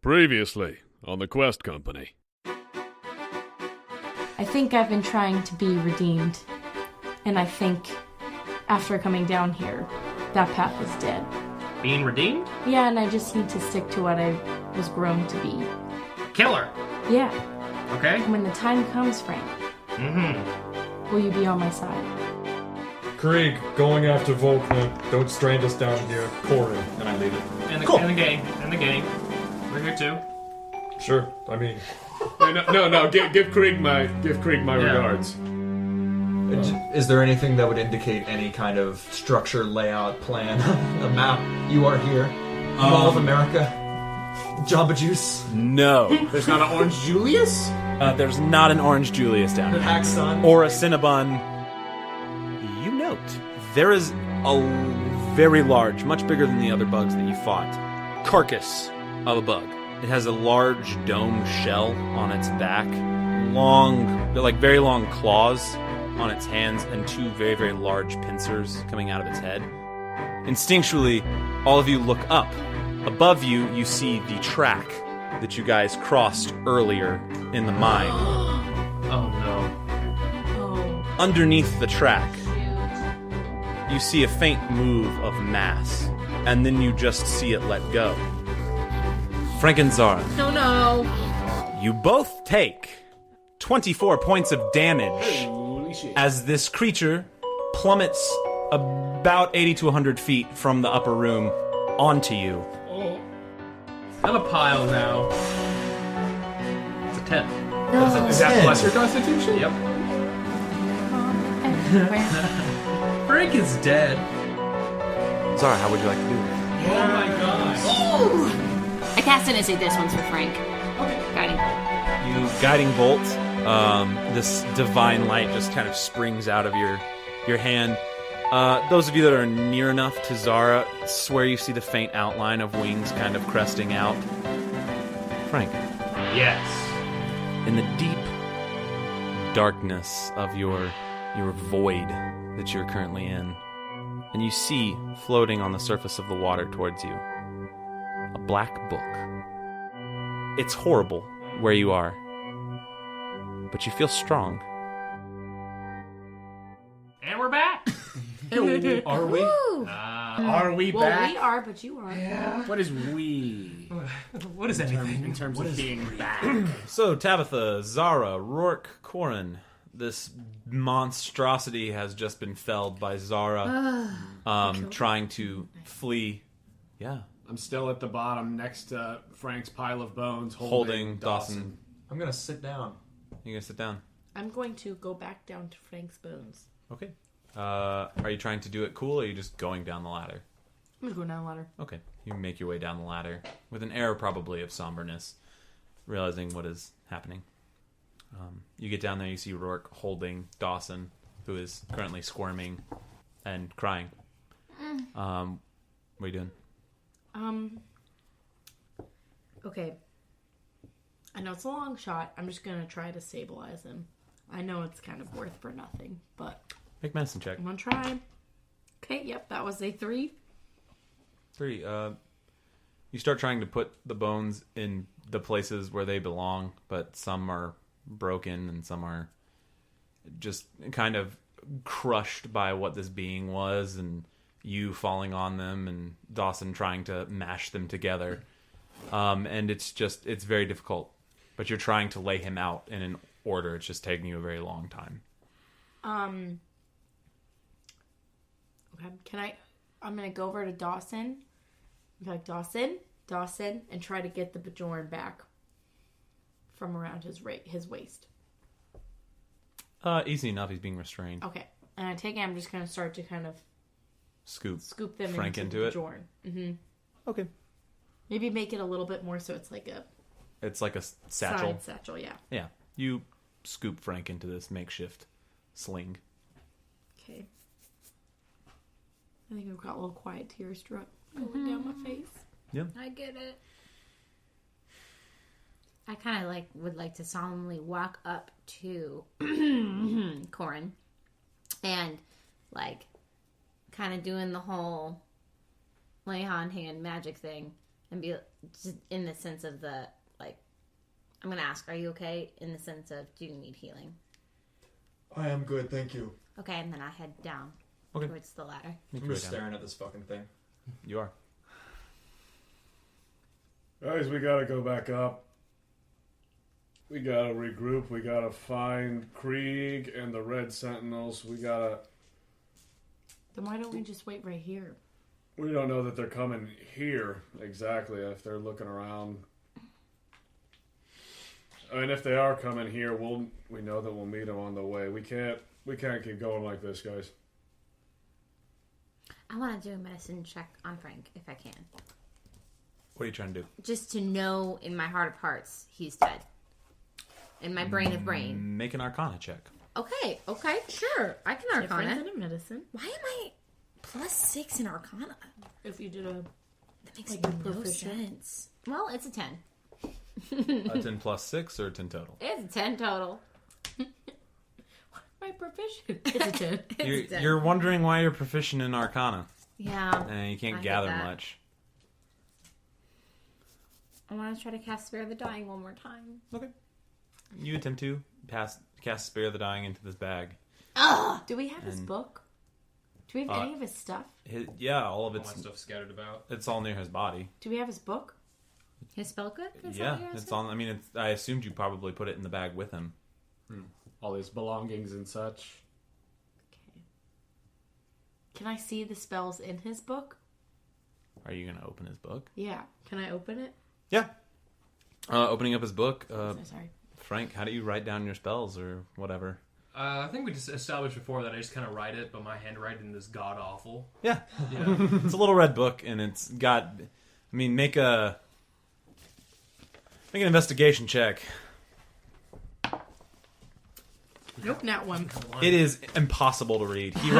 Previously on the Quest Company. I think I've been trying to be redeemed. And I think after coming down here, that path is dead. Being redeemed? Yeah, and I just need to stick to what I was grown to be. Killer. Yeah. Okay. And when the time comes, Frank, will you be on my side? Krieg, going after Volkner. Don't strand us down here. Corin. And I leave it. And the gang. We're here too. Sure, I mean... No. Give Krieg my regards. Is there anything that would indicate any kind of structure, layout, plan, a map? You are here. Mall of America. Jamba Juice. No. There's not an Orange Julius? There's not an Orange Julius down here. Hackson. Or a Cinnabon. You note, there is a very large, much bigger than the other bugs that you fought, carcass of a bug. It has a large domed shell on its back, very long claws on its hands, and two very, very large pincers coming out of its head. Instinctually, all of you look up. Above you, you see the track that you guys crossed earlier in the mine. Oh no. Underneath the track, you see a faint move of mass, and then you just see it let go. Frank and Zara. No. You both take 24 points of damage as this creature plummets about 80 to 100 feet from the upper room onto you. I'm a pile now. It's a 10. Is that plus your constitution? Yep. Frank is dead. Zara, how would you like to do this? Oh my god. I cast an say this one's for Frank. Okay. Guiding bolt. You guiding bolt. This divine light just kind of springs out of your hand. Those of you that are near enough to Zara swear you see the faint outline of wings kind of cresting out. Frank. Yes. In the deep darkness of your void that you're currently in, and you see floating on the surface of the water towards you a black book. It's horrible where you are, but you feel strong. And we're back. Are we? Are we Well, back? we are, but you aren't. Yeah. What is we? What is anything? In terms of being back. So, Tabitha, Zara, Roarke, Corin, this monstrosity has just been felled by Zara, trying to flee. Yeah. I'm still at the bottom next to Frank's pile of bones Holding Dawson. I'm gonna sit down. You gonna sit down? I'm going to go back down to Frank's bones. Okay. Are you trying to do it cool, or are you just going down the ladder? I'm going to go down the ladder. Okay. You make your way down the ladder with an air probably of somberness, realizing what is happening. You get down there, you see Roarke holding Dawson, who is currently squirming and crying. What are you doing? Okay. I know it's a long shot. I'm just going to try to stabilize him. I know it's kind of worth for nothing, but... Make medicine check. I'm going to try. Okay, yep, that was a 3. 3. You start trying to put the bones in the places where they belong, but some are broken and some are just kind of crushed by what this being was, and you falling on them, and Dawson trying to mash them together. And it's very difficult. But you're trying to lay him out in an order. It's just taking you a very long time. Okay, I'm going to go over to Dawson. I'm like, Dawson, and try to get the Bajoran back from around his waist. Easy enough. He's being restrained. Okay, and I take it I'm just going to start to kind of scoop them Frank into into the Bajoran. Mm-hmm. Okay. Maybe make it a little bit more so it's like a... It's like a satchel. Side satchel, yeah. Yeah. You scoop Frank into this makeshift sling. Okay. I think I've got a little quiet tears going down my face. Yeah. I get it. I kind of would like to solemnly walk up to Corin and kind of doing the whole lay on hand magic thing and just in the sense of the, like, I'm going to ask, are you okay? In the sense of, do you need healing? I am good, thank you. Okay, and then I head down towards the ladder. I'm just staring at this fucking thing. You are. Guys, we gotta go back up. We gotta regroup. We gotta find Krieg and the Red Sentinels. We gotta... Then why don't we just wait right here? We don't know that they're coming here exactly if they're looking around. And if they are coming here, we know that we'll meet them on the way. We can't keep going like this, guys. I want to do a medicine check on Frank, if I can. What are you trying to do? Just to know in my heart of hearts, he's dead. In my brain of brain. Make an Arcana check. Okay, sure. I can Arcana. Different than a medicine. Why am I +6 in Arcana? If you did a... That makes Like a no proficient. sense. Well, it's a 10. A 10 plus 6 or 10 total? It's a 10 total. My proficient. It's a 10. It's a 10. You're wondering why you're proficient in Arcana. Yeah. And you can't I get gather that. much. I want to try to cast Spare the Dying one more time. Okay. You attempt to cast Spare the Dying into this bag. Do we have his book? Do we have any of his stuff? Yeah, all of All my it's stuff scattered about. it's all near his body. Do we have his book? His spell book? Yeah, it's on. I mean, I assumed you probably put it in the bag with him. All his belongings and such. Okay. Can I see the spells in his book? Are you gonna open his book? Yeah. Can I open it? Yeah. Opening up his book. Sorry. Frank, how do you write down your spells or whatever? I think we just established before that I just kind of write it, but my handwriting is god awful. Yeah. Yeah. It's a little red book, and it's got. I mean, make an investigation check. Nope, not one. It is impossible to read. He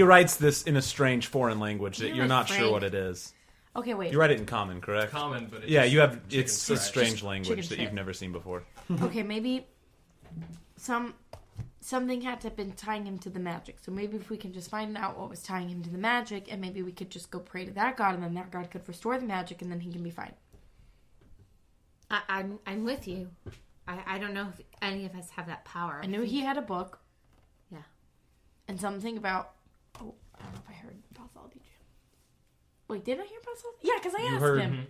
writes this in a strange foreign language that You're you're not Frank. sure what it is. Okay, wait. You write it in common, correct? Common, but Yeah, just you have. chicken It's a scratch. strange chicken language that you've shit. never seen before. Okay, maybe something had to have been tying him to the magic. So maybe if we can just find out what was tying him to the magic, and maybe we could just go pray to that god, and then that god could restore the magic, and then he can be fine. I'm with you. I don't know if any of us have that power. I knew he had a book. Yeah. And something about... Oh, I don't know if I heard about Salty Jim. Wait, did I hear about Salty? Yeah, because I You asked heard- him.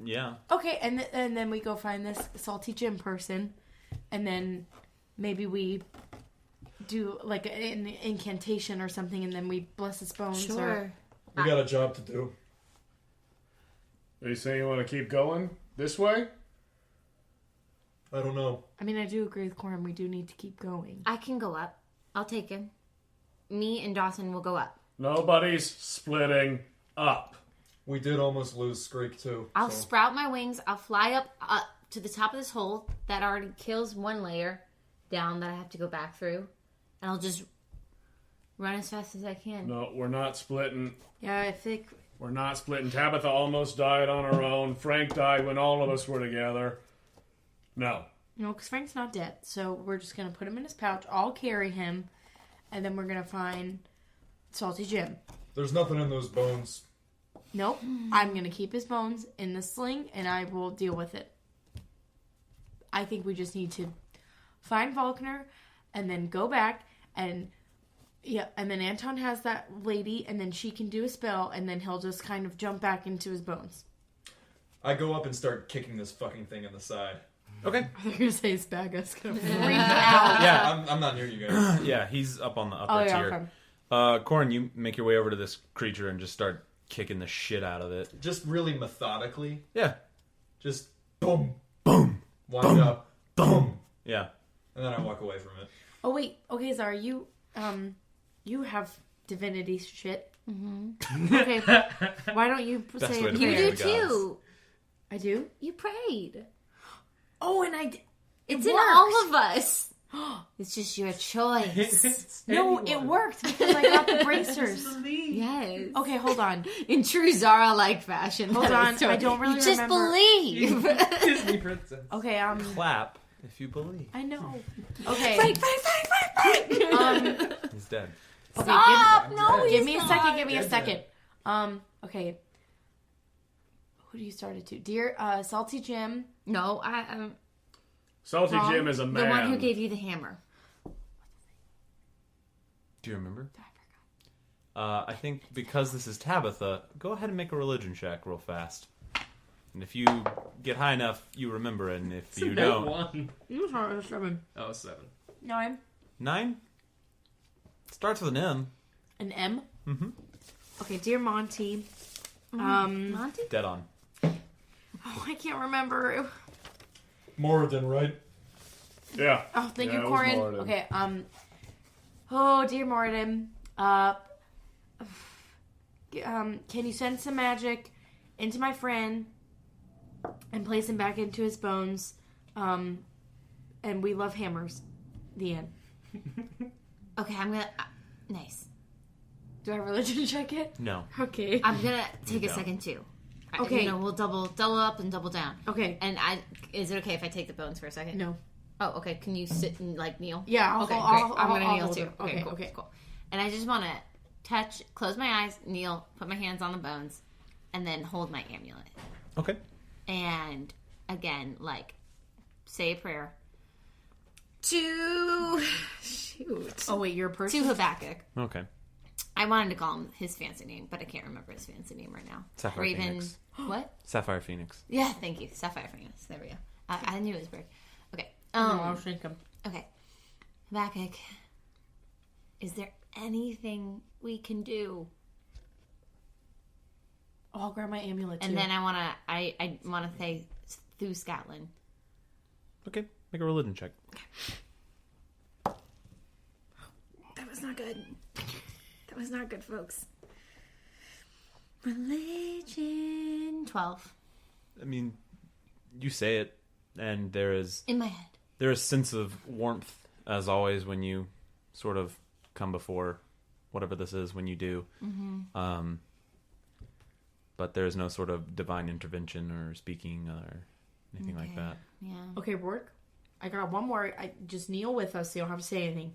Yeah. Okay, and then we go find this Salty Jim person, and then maybe we do like an incantation or something, and then we bless his bones. Sure. Or... We got a job to do. Are you saying you want to keep going this way? I don't know. I mean, I do agree with Corin. We do need to keep going. I can go up. I'll take him. Me and Dawson will go up. Nobody's splitting up. We did almost lose Screek too. I'll so. sprout my wings. I'll fly up to the top of this hole that already kills one layer down that I have to go back through. And I'll just run as fast as I can. No, we're not splitting. Yeah, I think... We're not splitting. Tabitha almost died on her own. Frank died when all of us were together. No. No, because Frank's not dead. So we're just going to put him in his pouch. I'll carry him. And then we're going to find Salty Jim. There's nothing in those bones. Nope. I'm going to keep his bones in the sling, and I will deal with it. I think we just need to find Volkner, and then go back, and and then Anton has that lady, and then she can do a spell, and then he'll just kind of jump back into his bones. I go up and start kicking this fucking thing in the side. Okay. I thought you were going to say his Spagga's going to freak out. Yeah. I'm not near you guys. Yeah, he's up on the upper Oh, yeah, tier. okay. Corin, you make your way over to this creature and just start kicking the shit out of it. Just really methodically. Yeah. Just boom, Boom. wind Boom. up, boom, Yeah. and then I walk away from it. Oh, wait. Okay, Zara, you have divinity shit. Mm-hmm. Okay. Why don't you Best say way a to You prayer? pray. do gods. too. I do? You prayed. Oh, and It's it in works. all of us. It's just your choice. No, it worked because I got the bracers. Yes. Okay, hold on. In true Zara-like fashion. Hold that on, is totally- I don't really you just remember. believe. Disney princess. Okay, Clap if you believe. I know. Okay. Fight. He's dead. Stop! No, Give he's me a not. second. Give me a second. Okay. What do you start at 2? Dear Salty Jim. No, Salty Wrong. Jim is a man. the one who gave you the hammer. Do you remember? I think because this is Tabitha, go ahead and make a religion check real fast. And if you get high enough, you remember it. And if you don't... 1. You start at 7. Oh, 7. 9. 9? Starts with an M. An M? Mm-hmm. Okay, dear Monty. Monty? Dead on. Oh, I can't remember. Moradin, right? Yeah. Oh, thank Yeah, you, it was Corin. Moradin. Okay, oh, dear Moradin. Can you send some magic into my friend and place him back into his bones? And we love hammers. The end. Okay, I'm gonna... nice. Do I religion check it? No. Okay. I'm gonna take You a don't. second, too. Okay. You know, we'll double up and double down. Okay. And is it okay if I take the bones for a second? No. Oh, okay. Can you sit and, kneel? Yeah, Okay, great. I'm gonna kneel, too. Okay, cool. And I just want to close my eyes, kneel, put my hands on the bones, and then hold my amulet. Okay. And, again, say a prayer. To... Shoot. Oh, wait, you're a person? To Habakkuk. Okay. I wanted to call him his fancy name, but I can't remember his fancy name right now. Sapphire Raven. Phoenix. What? Sapphire Phoenix. Yeah, thank you. Sapphire Phoenix. There we go. I knew it was bird. Okay. No, I'll shake him. Okay. Habakkuk, is there anything we can do? Oh, I'll grab my amulet too. And then I wanna say through Scotland. Okay. Make a religion check. That was not good. That was not good, folks. Religion 12. I mean, you say it, and there is In my head. a sense of warmth, as always, when you sort of come before whatever this is when you do. Mm-hmm. But there is no sort of divine intervention or speaking or anything like that. Yeah. Okay, Roarke. I got one more. I just kneel with us so you don't have to say anything.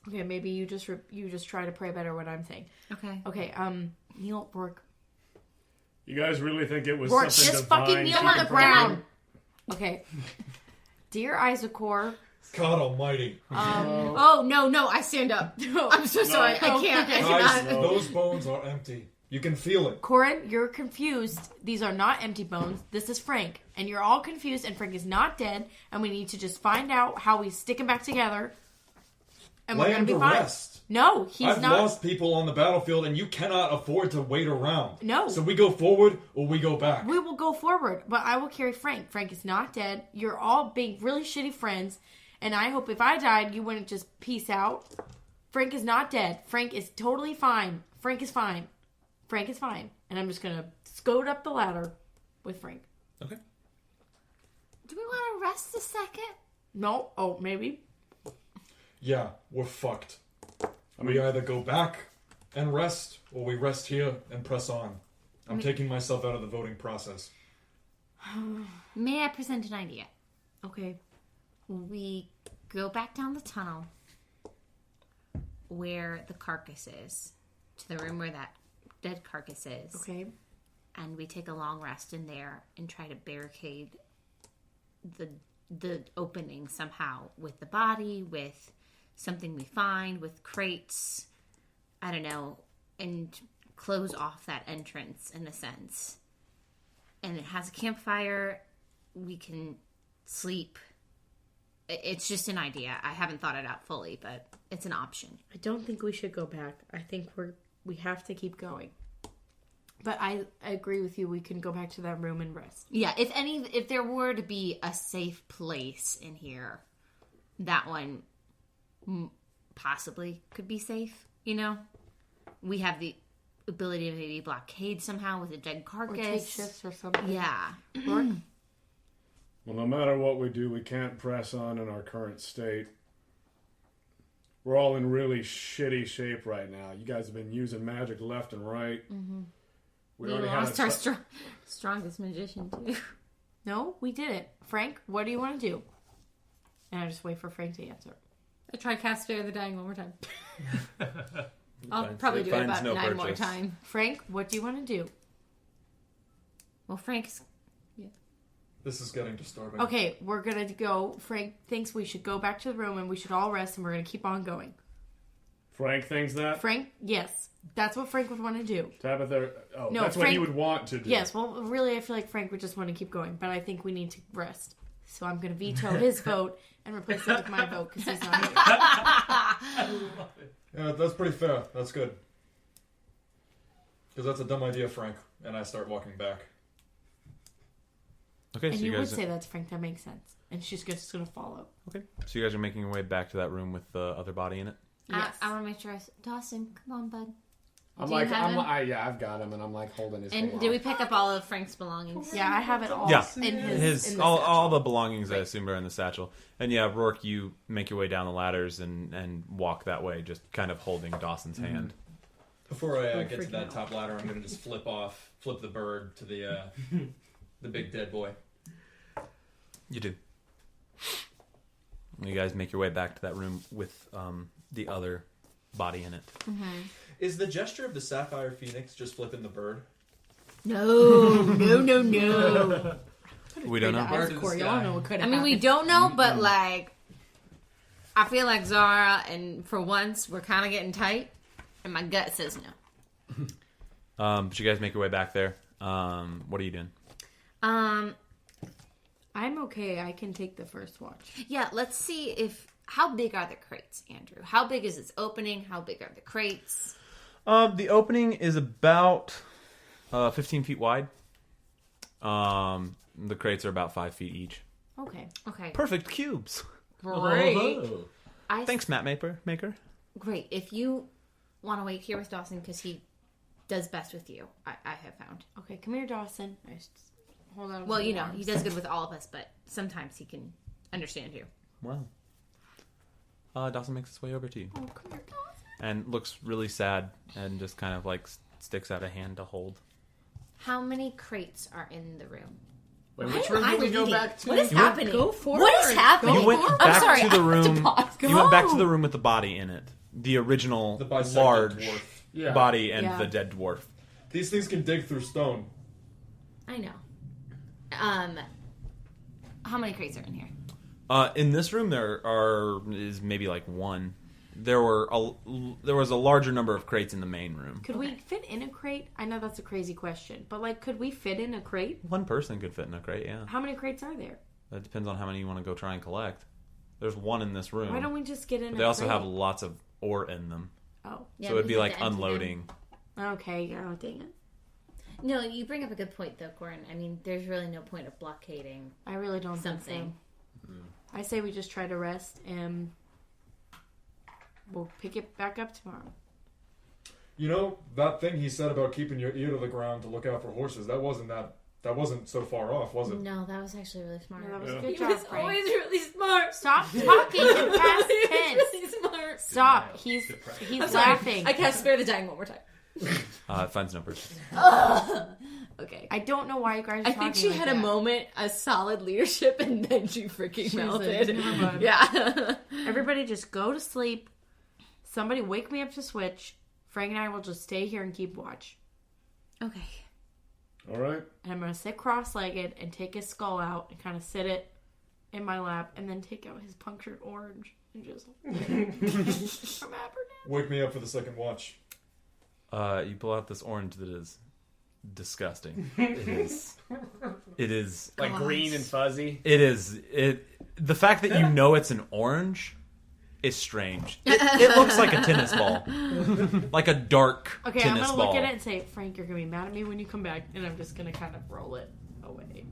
Okay, maybe you just try to pray better what I'm saying. Okay. Okay, kneel, Roarke. You guys really think it was Roarke, something just divine? fucking kneel on the ground. Okay. Dear Isaacor. God almighty. Oh, no, I stand up. I'm so sorry. I can't. I Guys, cannot. those bones are empty. You can feel it. Corin, you're confused. These are not empty bones. This is Frank. And you're all confused, and Frank is not dead, and we need to just find out how we stick him back together. And we're Lay going him to be to fine. rest. No, he's I've not. lost people on the battlefield, and you cannot afford to wait around. No. So we go forward, or we go back. We will go forward, but I will carry Frank. Frank is not dead. You're all being really shitty friends, and I hope if I died, you wouldn't just peace out. Frank is not dead. Frank is totally fine. Frank is fine. Frank is fine. And I'm just going to scoot up the ladder with Frank. Okay. Do we want to rest a second? No? Oh, maybe. Yeah, we're fucked. We either go back and rest, or we rest here and press on. I'm taking myself out of the voting process. May I present an idea? Okay. We go back down the tunnel where the carcass is, to the room where that dead carcass is. Okay. And we take a long rest in there and try to barricade the opening somehow with the body, with something we find, with crates, I don't know, and close off that entrance in a sense. And it has a campfire. We can sleep. It's just an idea. I haven't thought it out fully, but it's an option. I don't think we should go back. I think we have to keep going. But I agree with you. We can go back to that room and rest. Yeah, if there were to be a safe place in here, that one possibly could be safe, you know? We have the ability to maybe blockade somehow with a dead carcass. Or take shifts or something. Yeah. Roarke? Well, no matter what we do, we can't press on in our current state. We're all in really shitty shape right now. You guys have been using magic left and right. Mm-hmm. We We already lost had our strongest magician, too. No, we didn't. Frank, what do you want to do? And I just wait for Frank to answer. I try cast Spare the Dying one more time. I'll Finds- probably it do it finds about no 9 more purchase. times. Frank, what do you want to do? Well, Frank's... This is getting disturbing. Okay, we're gonna go. Frank thinks we should go back to the room and we should all rest and we're gonna keep on going. Frank thinks that? Frank, yes. That's what Frank would want to do. Tabitha, No, that's what Frank- he would want to do. Yes, well, really, I feel like Frank would just want to keep going, but I think we need to rest. So I'm going to veto his vote and replace it with my vote because he's not here. Yeah, that's pretty fair. That's good. Because that's a dumb idea, Frank. And I start walking back. Okay, And so you you would guys. say that to Frank, that makes sense. And she's just going to follow. Okay, so you guys are making your way back to that room with the other body in it. Yes. I want to make sure Dawson, come on, bud. I'm Do you like, have him? I've got him, and I'm like holding his And hand. did we pick up all of Frank's belongings? Yeah, I have it all Yeah. in His in the all the satchel. belongings I assume are in the satchel. And yeah, Roarke, you make your way down the ladders and walk that way, just kind of holding Dawson's hand. Before I get to freaking that out. top ladder, I'm going to just flip the bird to the the big dead boy. You do. You guys make your way back to that room with the other body in it. Is the gesture of the Sapphire Phoenix just flipping the bird? No, no. We don't know. Eyes of Corey, y'all know what could I have mean, we happened. don't know, but like, I feel like Zara, and for once, we're kind of getting tight, and my gut says no. But you guys make your way back there. What are you doing? I'm okay. I can take the first watch. Yeah, let's see how big are the crates, Andrew? How big is this opening? How big are the crates? The opening is about 15 feet wide. The crates are about 5 feet each. Okay. Okay, Perfect cubes. great. Thanks, Matt Maker. Great. If you want to wait here with Dawson, because he does best with you, I have found. Okay, come here, Dawson. I just hold on. Well, you know, he does good with all of us, but sometimes he can understand you. Well, Dawson makes his way over to you Oh, come here, Dawson. and looks really sad and just kind of like sticks out a hand to hold. How many crates are in the room? Wait, which room did we go back to? What is happening? Go forward. What is happening? You went I'm back sorry, to the I have room. pause. You went back to the room with the body in it. The original The bisected large dwarf. Yeah. body and Yeah. the dead dwarf. These things can dig through stone. I know. How many crates are in here? In this room, is maybe like one. There was a larger number of crates in the main room. Could we fit in a crate? I know that's a crazy question, but like, could we fit in a crate? One person could fit in a crate. Yeah, How many crates are there? that depends on how many you want to go try and collect. There's one in this room. Why don't we just get in? But they a also crate? have lots of ore in them, Oh, Yeah, so it'd we be have like to empty them. unloading. okay. Oh, dang it. No, you bring up a good point, though, Corin. I mean, there's really no point of blockading I really don't think something. so. I say we just try to rest and we'll pick it back up tomorrow. You know, that thing he said about keeping your ear to the ground to look out for horses, that wasn't so far off, was it? No, that was actually really smart. Yeah, that was Yeah. a good He job, was Frank. always really smart. Stop talking in past tense. Really smart. Stop. He's I'm sorry. laughing. I can't spare the dying one more time. It finds no person. Okay. I don't know why you guys are I talking think she like had that. a moment of solid leadership, and then she freaking She was melted. like, "Never mind." Yeah. Everybody just go to sleep. Somebody wake me up to switch. Frank and I will just stay here and keep watch. Okay. All right. And I'm going to sit cross-legged and take his skull out and kind of sit it in my lap and then take out his punctured orange and just from Aberdeen. Wake me up for the second watch. You pull out this orange that is disgusting. It is. Like green and fuzzy. It is. The fact that you know it's an orange is strange. It looks like a tennis ball, like a dark Okay, I'm tennis going to ball. look at it and say, Frank, you're going to be mad at me when you come back. And I'm just going to kind of roll it away.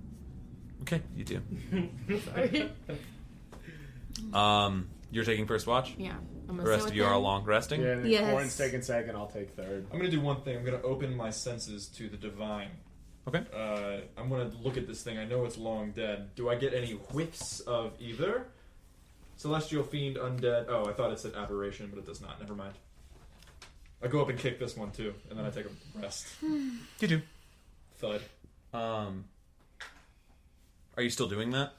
Okay, you do. Sorry. You're taking first watch. Yeah. I'm The gonna rest sit of with you are him. along resting. Yeah, and then Yes. Corin's taking second. I'll take third. I'm gonna do one thing. I'm gonna open my senses to the divine. Okay. I'm gonna look at this thing. I know it's long dead. Do I get any whiffs of either? Celestial fiend, undead. Oh, I thought it said aberration, but it does not. Never mind. I go up and kick this one too, and then I take a rest. You do. Thud. Are you still doing that?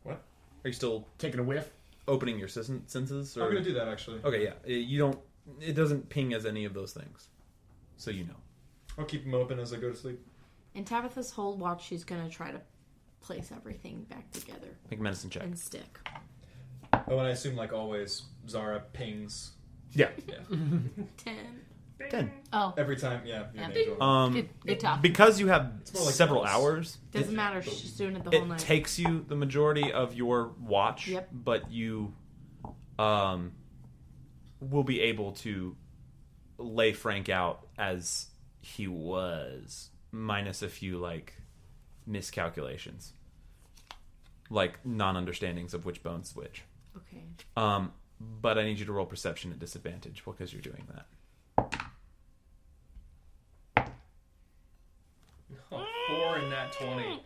What? Are you still Taking a whiff. opening your senses? Or... I'm gonna do that actually. Okay, yeah. You don't. It doesn't ping as any of those things, so you know. I'll keep them open as I go to sleep. In Tabitha's whole watch, she's gonna try to place everything back together Make a medicine check. and stick. Oh, and I assume, like always, Zara pings. Yeah. 10. Oh, Every time, yeah. Yeah. Good talk. Because you have more like several bells. hours, Doesn't matter. She's doing it the whole it night. takes you the majority of your watch, Yep. but you will be able to lay Frank out as he was, minus a few, like, miscalculations. Like, non-understandings of which bone's which. Okay. But I need you to roll perception at disadvantage because you're doing that. Oh, 4 in that 20.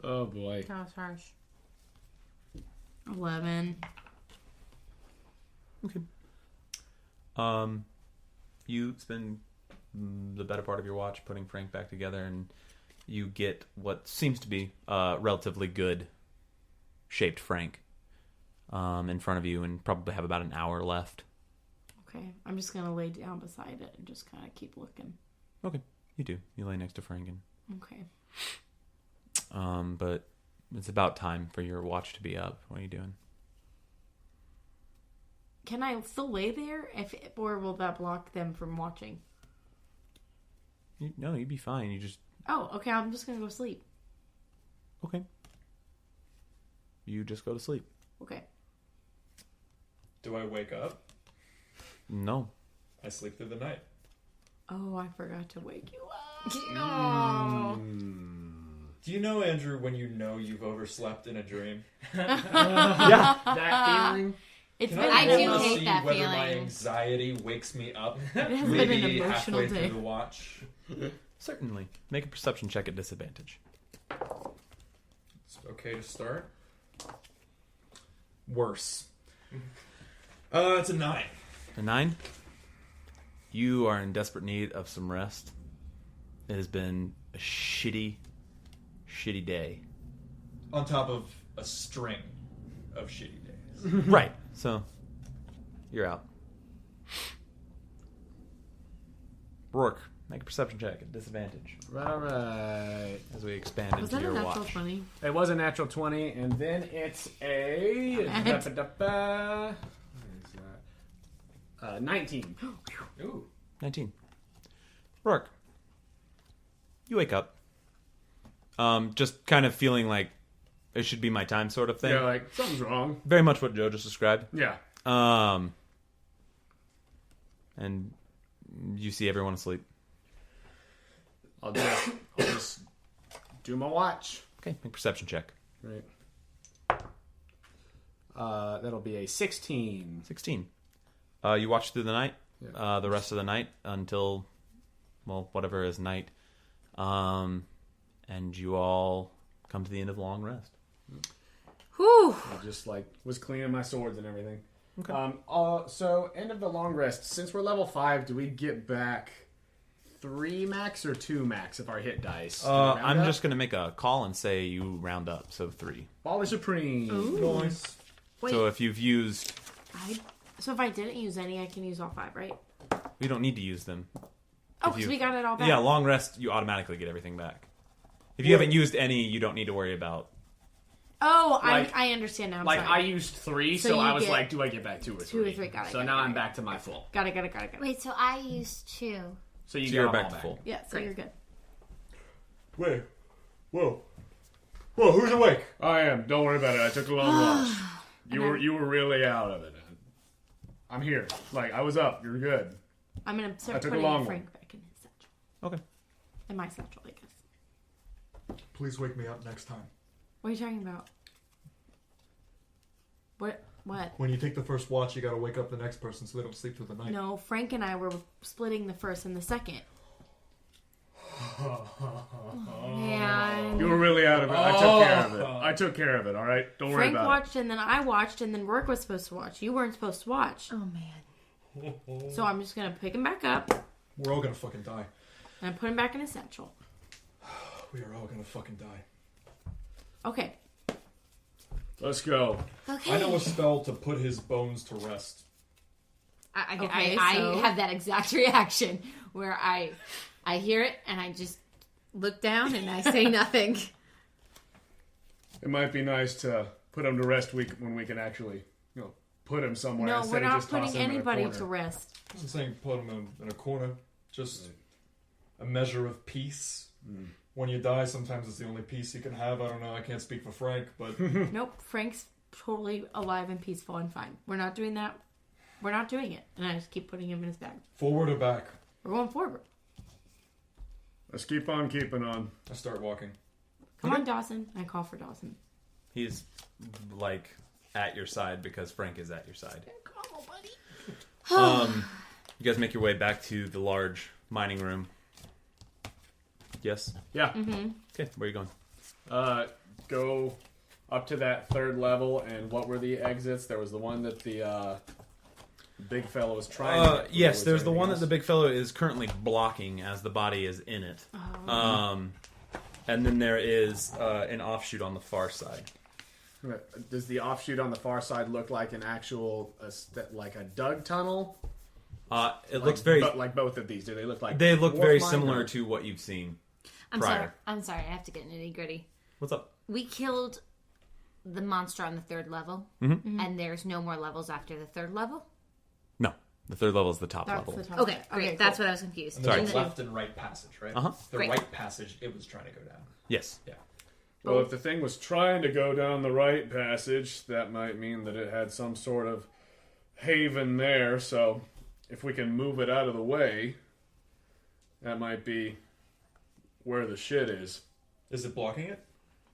Oh boy. That was harsh. 11. Okay. You spend the better part of your watch putting Frank back together, and you get what seems to be a relatively good shaped Frank in front of you, and probably have about an hour left. Okay. I'm just gonna lay down beside it and just kind of keep looking. Okay, you do. You lay next to Frank, and Okay. but it's about time for your watch to be up. What are you doing? Can I still lay there, or will that block them from watching? No, you'd be fine. You just Oh, okay. I'm just gonna go sleep. okay. You just go to sleep. Okay. Do I wake up? No. I sleep through the night. Oh, I forgot to wake you up. oh. Do you know, Andrew, when you know you've overslept in a dream? Yeah. That feeling. It's Can been I do roll to hate see that whether my feeling. anxiety wakes me up? It has been Maybe an emotional halfway day. through the watch. Certainly. Make a perception check at disadvantage. It's okay to start. Worse. It's a 9. A 9. You are in desperate need of some rest. It has been a shitty day. On top of a string of shitty days. Right. So, you're out. Roarke, make a perception check at disadvantage All right. as we expand Was into that a your natural watch. 20? It was a natural 20, and then it's a... What is that? 19. Ooh. 19. Roarke, you wake up. Just kind of feeling like it should be my time sort of thing. Yeah, like, something's wrong. Very much what Joe just described. Yeah. And you see everyone asleep. I'll just do my watch. Okay, make a perception check. Right. That'll be a 16. 16. You watch through the night, Yeah. the rest of the night until, well, whatever is night. And you all come to the end of the long rest. Whew. I just, like, was cleaning my swords and everything. Okay. So, end of the long rest. Since we're level 5, do we get back 3 max or 2 max if our hit dice? Do we round I'm up? just going to make a call and say you round up, so 3. Volley Supreme. Ooh. Nice. Wait, So if you've used... so if I didn't use any, I can use all 5, right? We don't need to use them. Oh, If because you- we got it all back. Yeah, long rest, you automatically get everything back. If you haven't used any, you don't need to worry about... Oh, Like- I understand now. I'm Like, sorry. I used 3, So so you I was get like, do I get back 2 or 3? 2 or 3, got it. So got now it, I'm got back to my full. Got it. Wait, so I used 2. So you So get you're them back all to full. Yeah, so you're good. Wait. Whoa. Whoa, who's awake? I am. Don't worry about it. I took a long watch. You were really out of it. I'm here. Like, I was up. You're good. I'm going to I start took a putting long Frank back in his satchel. Okay. In my satchel, I guess. Please wake me up next time. What are you talking about? What? When you take the first watch, you gotta wake up the next person so they don't sleep through the night. No, Frank and I were splitting the first and the second. Man. You were really out of it. I took care of it. I took care of it, all right? Don't worry Frank about watched and then I watched and then Roarke was supposed to watch. You weren't supposed to watch. Oh, man. So I'm just going to pick him back up We're all gonna fucking die. and put him back in his satchel. We are all gonna fucking die. Okay. it. Let's go. Okay. I know a spell to put his bones to rest. Okay, I so- have that exact reaction where I hear it and I just look down and I say nothing. It might be nice to put him to rest when we can actually, put him somewhere. No, instead we're of not just tossing putting him in a anybody corner. to rest. I wasn't saying put him in a corner. Just a measure of peace. When you die, sometimes it's the only peace you can have. I don't know. I can't speak for Frank, but Nope, Frank's totally alive and peaceful and fine. We're not doing that. We're not doing it. And I just keep putting him in his bag. forward or back? We're going forward. Let's keep on keeping on. I start walking. Come on, Dawson. I call for Dawson. He's like at your side because Frank is at your side. Come on, buddy. You guys make your way back to the large mining room. Yes? Yeah. Okay, where are you going? Go up to that third level, and what were the exits? There was the one that the big fellow was trying to get through. Yes, Was there's there the one anything that the big fellow is currently blocking as the body is in it. And then there is an offshoot on the far side. else? Does the offshoot on the far side look like an actual, like a dug tunnel? It looks very... like both of these. Do they look like... They look dwarf very mine, similar or- to what you've seen I'm prior. sorry. I have to get nitty gritty. What's up? We killed the monster on the third level, and there's no more levels after the third level. No, the third level is the top That's level. the top. Okay, great. cool. That's what I was confused. And Sorry. there's a left and right passage, right? Uh-huh. The Great. right passage, it was trying to go down. Yes. Yeah. Well, if the thing was trying to go down the right passage, that might mean that it had some sort of haven there. So if we can move it out of the way, that might be where the shit is. Is it blocking it?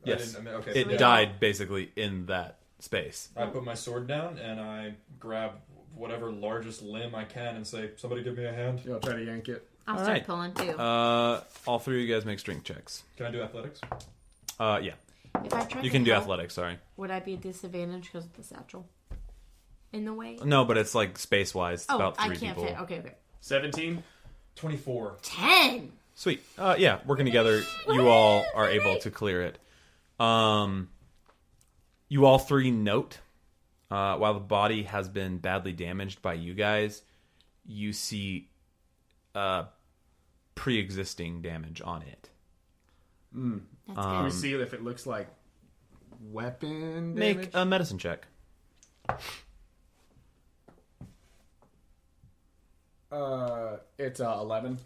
Yes. Okay. It yeah. died basically in that space. I put my sword down and I grab whatever largest limb I can and say, "Somebody give me a hand." I'll try to yank it. I'll All start right. pulling too. All three of you guys make strength checks. Can I do athletics? Yeah. If I tried You to can do help, athletics, sorry. Would I be at disadvantage because of the satchel? In the way? No, but it's like space-wise. It's Oh, about I three can't people. fit. Okay. 17? 24. 10. Sweet. Yeah, working together, you all are able to clear it. You all three note, while the body has been badly damaged by you guys, you see pre-existing damage on it. That's Can good. we see if it looks like weapon damage? Make a medicine check. It's 11.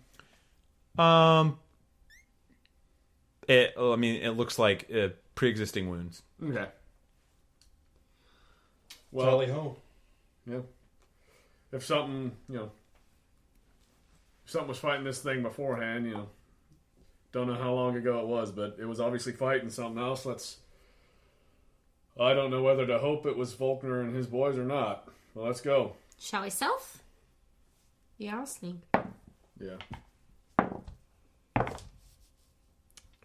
It looks like pre-existing wounds. Okay. Well, Tally ho. yeah. If something, if something was fighting this thing beforehand, don't know how long ago it was, but it was obviously fighting something else. I don't know whether to hope it was Volkner and his boys or not. Well, let's go. Shall we stealth? Yeah, I'll sneak. Yeah.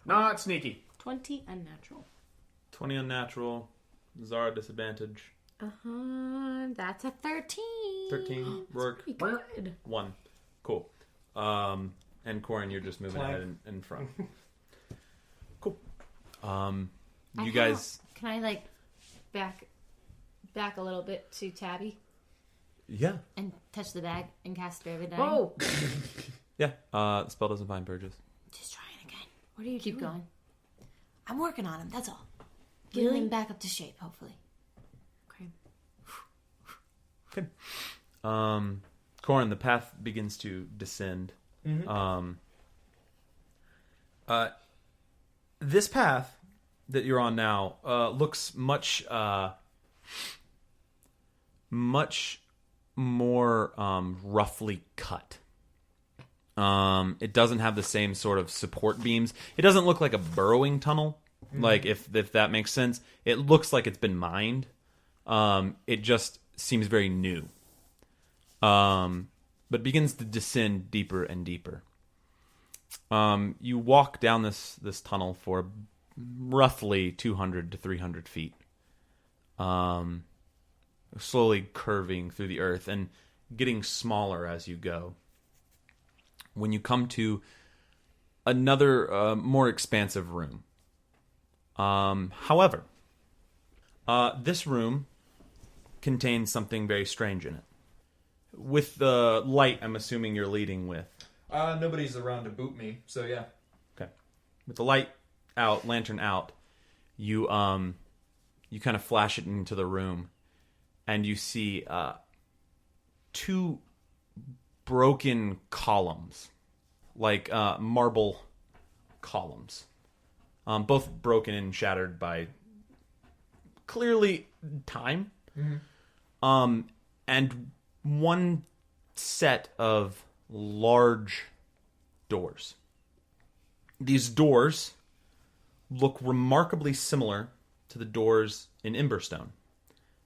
Not sneaky. 20 unnatural. 20 unnatural. Zara disadvantage. That's a 13. 13. Roarke. Pretty good. 1. Cool. And Corin, you're just moving ahead in front. Cool. You guys... Can I back a little bit to Tabby Yeah. and touch the bag and cast Bear Dying? Whoa! Yeah. The spell doesn't find purges. Just trying again. What are you Keep doing? going. I'm working on him. That's all. Getting him back up to shape, hopefully. Okay. Corin, the path begins to descend. This path that you're on now looks much more roughly cut. It doesn't have the same sort of support beams. It doesn't look like a burrowing tunnel, like if that makes sense. It looks like it's been mined. It just seems very new. But begins to descend deeper and deeper. You walk down this tunnel for roughly 200 to 300 feet. Slowly curving through the earth and getting smaller as you go. When you come to another more expansive room. However, this room contains something very strange in it. With the light, I'm assuming you're leading with. Nobody's around to boot me, so yeah. Okay. with the light out, lantern out, you kind of flash it into the room, and you see 2 broken columns, like marble columns, both broken and shattered by clearly time. And one set of large doors. These doors look remarkably similar to the doors in Emberstone.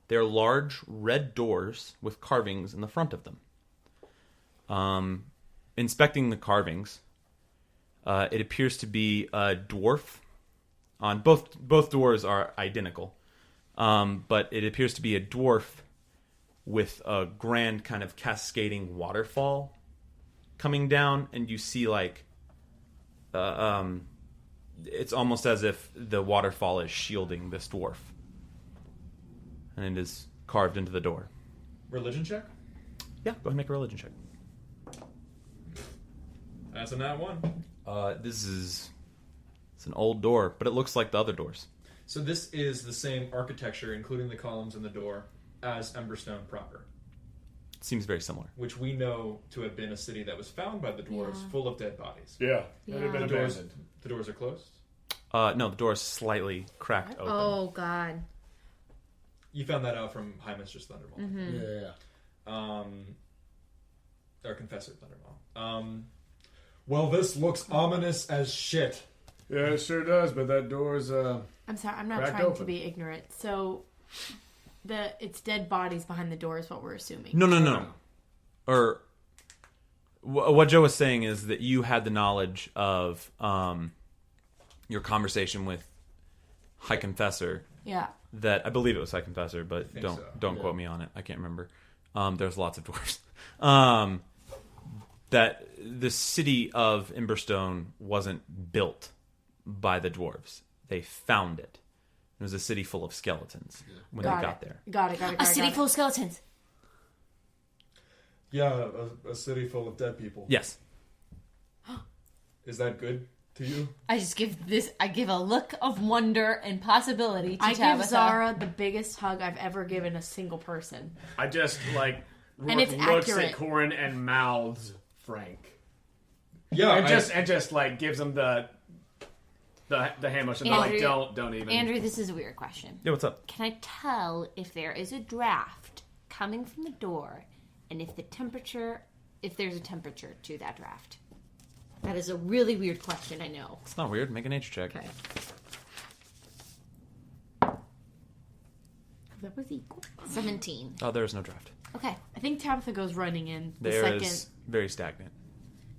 They're large red doors with carvings in the front of them. Inspecting the carvings, it appears to be a dwarf. On both doors are identical, but it appears to be a dwarf with a grand kind of cascading waterfall coming down, and you see like it's almost as if the waterfall is shielding this dwarf, and it is carved into the door. Religion check? Yeah, go ahead and make a religion check. That's a nat 1. It's an old door, but it looks like the other doors. So this is the same architecture, including the columns in the door, as Emberstone proper. It seems very similar. Which we know to have been a city that was found by the dwarves, full of dead bodies. Yeah. Yeah. It had been abandoned. The doors are closed? No, the door is slightly cracked open. Oh, God. You found that out from High Mistress Thundermaw. Yeah. Or Confessor Thundermaw. Well, this looks ominous as shit. Yeah, it sure does, but that door's, I'm sorry, I'm not cracked trying to open. be ignorant. So, it's dead bodies behind the door is what we're assuming. No. Or what Joe was saying is that you had the knowledge of your conversation with High Confessor. Yeah. That I believe it was High Confessor, but think don't so. quote me on it. I can't remember. There's lots of dwarves. That the city of Emberstone wasn't built by the dwarves. They found it. It was a city full of skeletons when they got there. Got it. A city full of skeletons. Yeah, a city full of dead people. Yes. Is that good to you? I give a look of wonder and possibility to I Tabitha. give Zara the biggest hug I've ever given a single person. I just, like, And it's looks accurate. at Corin and mouths Frank. Yeah, And just like, gives him the hand motion. They're like, Andrew- don't even. Andrew, this is a weird question. Yeah, what's up? Can I tell if there is a draft coming from the door, and if there's a temperature to that draft? That is a really weird question, I know. It's not weird. Make a nature check. Okay. That was equal. 17. Oh, there is no draft. Okay. I think Tabitha goes running in There is very stagnant.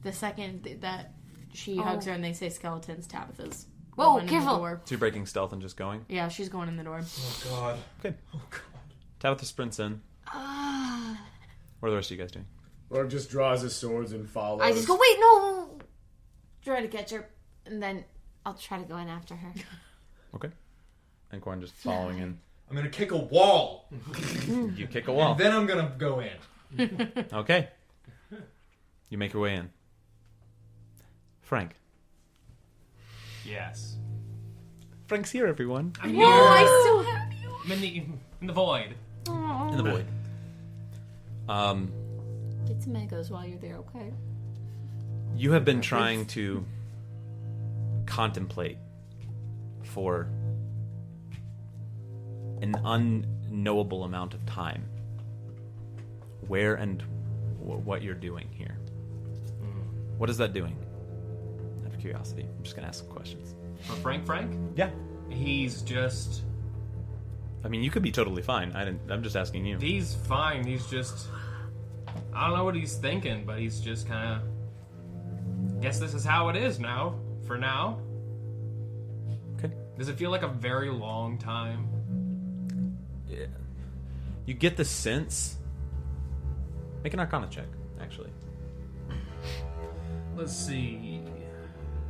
the second that she hugs her and they say skeletons. Tabitha's Whoa, going in the careful. door. So you're breaking stealth and just going? Yeah, she's going in the door. Oh, God. Okay. Tabitha sprints in. What are the rest of you guys doing? Or just draws his swords and follows. I just go, wait, no! Try to catch her, and then I'll try to go in after her. Okay. And Corin just following in. I'm gonna kick a wall. You kick a wall. Then I'm gonna go in. Okay. You make your way in. Frank. Yes. Frank's here, everyone. I'm Whoa, I still have you. I'm in the void. In the void. Get some mangoes while you're there, okay? You have been trying to contemplate for an unknowable amount of time where and what you're doing here. What is that doing? Out of curiosity, I'm just gonna ask some questions. For Frank? Yeah. He's just... I mean, you could be totally fine. I'm just asking you. He's fine. He's just... I don't know what he's thinking, but he's just kind of... Guess this is how it is now. For now. Okay. Does it feel like a very long time? Yeah. You get the sense. Make an Arcana check, actually. Let's see.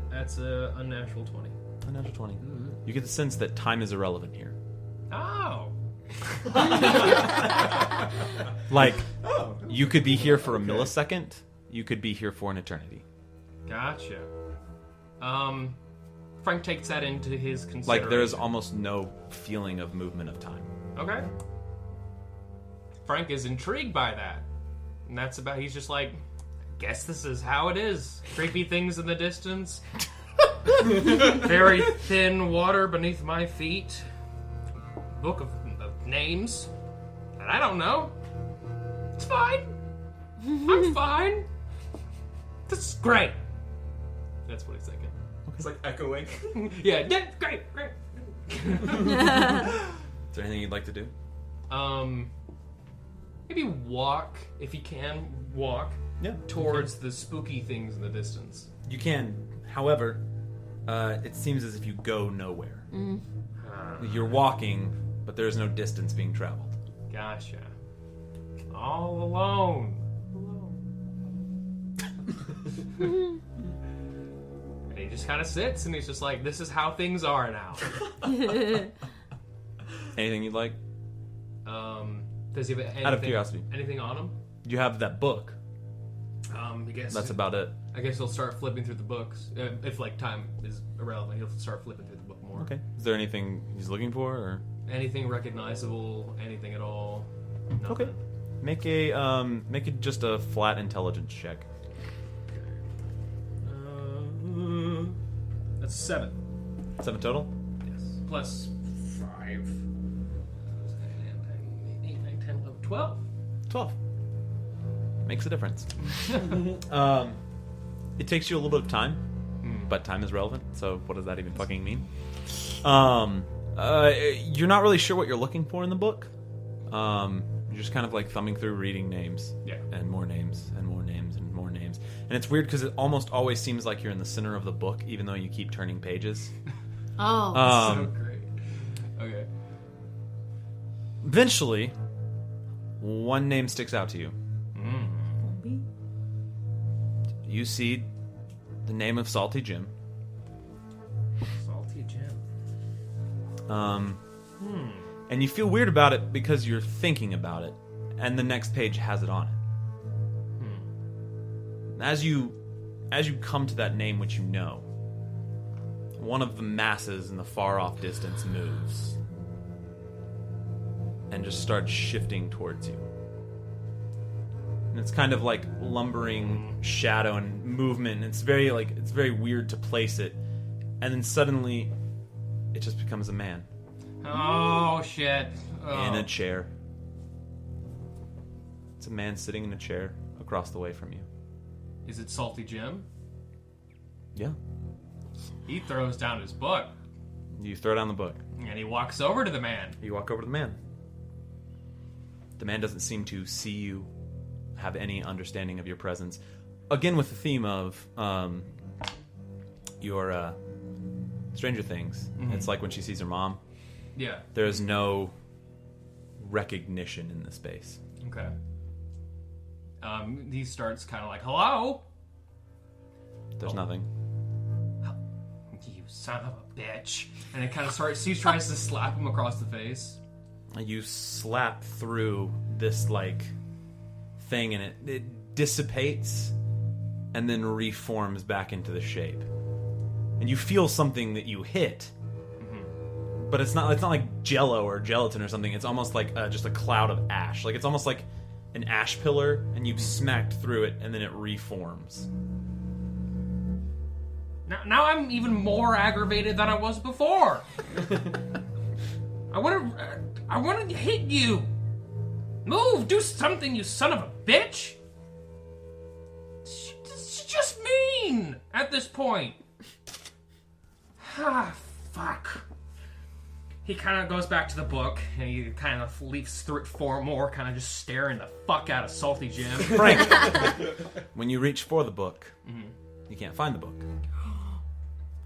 That's a unnatural 20. Unnatural 20. You get the sense that time is irrelevant here. Oh! Like, you could be here for a millisecond. You could be here for an eternity. Gotcha. Frank takes that into his consideration. Like, there is almost no feeling of movement of time. Okay. Frank is intrigued by that. And that's about, he's just like, guess this is how it is. Creepy things in the distance. Very thin water beneath my feet. Book of names that I don't know. It's fine. I'm fine. This is great. That's what he's thinking. It's like echoing. Yeah, great. Is there anything you'd like to do? Maybe walk, if you can, walk towards the spooky things in the distance. You can. However, it seems as if you go nowhere. You're walking, but there's no distance being traveled. Gotcha. All alone. And he just kind of sits and he's just like, this is how things are now. Anything you'd like? Does he have anything, Out of curiosity. anything on him? You have that book. I guess That's about it. I guess he'll start flipping through the books. If like time is irrelevant, he'll start flipping through the book more. Okay. Is there anything he's looking for, or Anything recognizable? Anything at all? Nothing. okay? Make it just a flat intelligence check. That's 7. 7 total. Yes. Plus 5. 8, 9, 10, 11, 12. 12. Makes a difference. It takes you a little bit of time, but time is relevant, so what does that even fucking mean? You're not really sure what you're looking for in the book. You're just kind of like thumbing through, reading names. Yeah. And more names, and more names, and more names. And it's weird because it almost always seems like you're in the center of the book, even though you keep turning pages. Oh. So great. Okay. Eventually, one name sticks out to you. You see the name of Salty Jim. Salty Jim. And you feel weird about it because you're thinking about it, and the next page has it on it. As you come to that name which you know, one of the masses in the far-off distance moves and just starts shifting towards you. And it's kind of like lumbering shadow and movement. It's very weird to place it. And then suddenly it just becomes a man. Oh, shit. Oh. In a chair. It's a man sitting in a chair across the way from you. Is it Salty Jim? Yeah. He throws down his book. You throw down the book. And he walks over to the man. You walk over to the man. The man doesn't seem to see you, have any understanding of your presence. Again, with the theme of your Stranger Things. Mm-hmm. It's like when she sees her mom. Yeah. There is no recognition in the space. Okay. He starts kind of like, hello? There's nothing. You son of a bitch. And it kind of starts, he tries to slap him across the face. You slap through this, like, thing, and it dissipates and then reforms back into the shape. And you feel something that you hit. But it's not like Jello or gelatin or something. It's almost like just a cloud of ash. Like, it's almost like an ash pillar, and you've smacked through it, and then it reforms. Now I'm even more aggravated than I was before. I want to hit you. Move, do something, you son of a bitch. It's just mean at this point. Ah, fuck. He kind of goes back to the book, and he kind of leafs through it for more, kind of just staring the fuck out of Salty Jim. Frank, when you reach for the book, you can't find the book.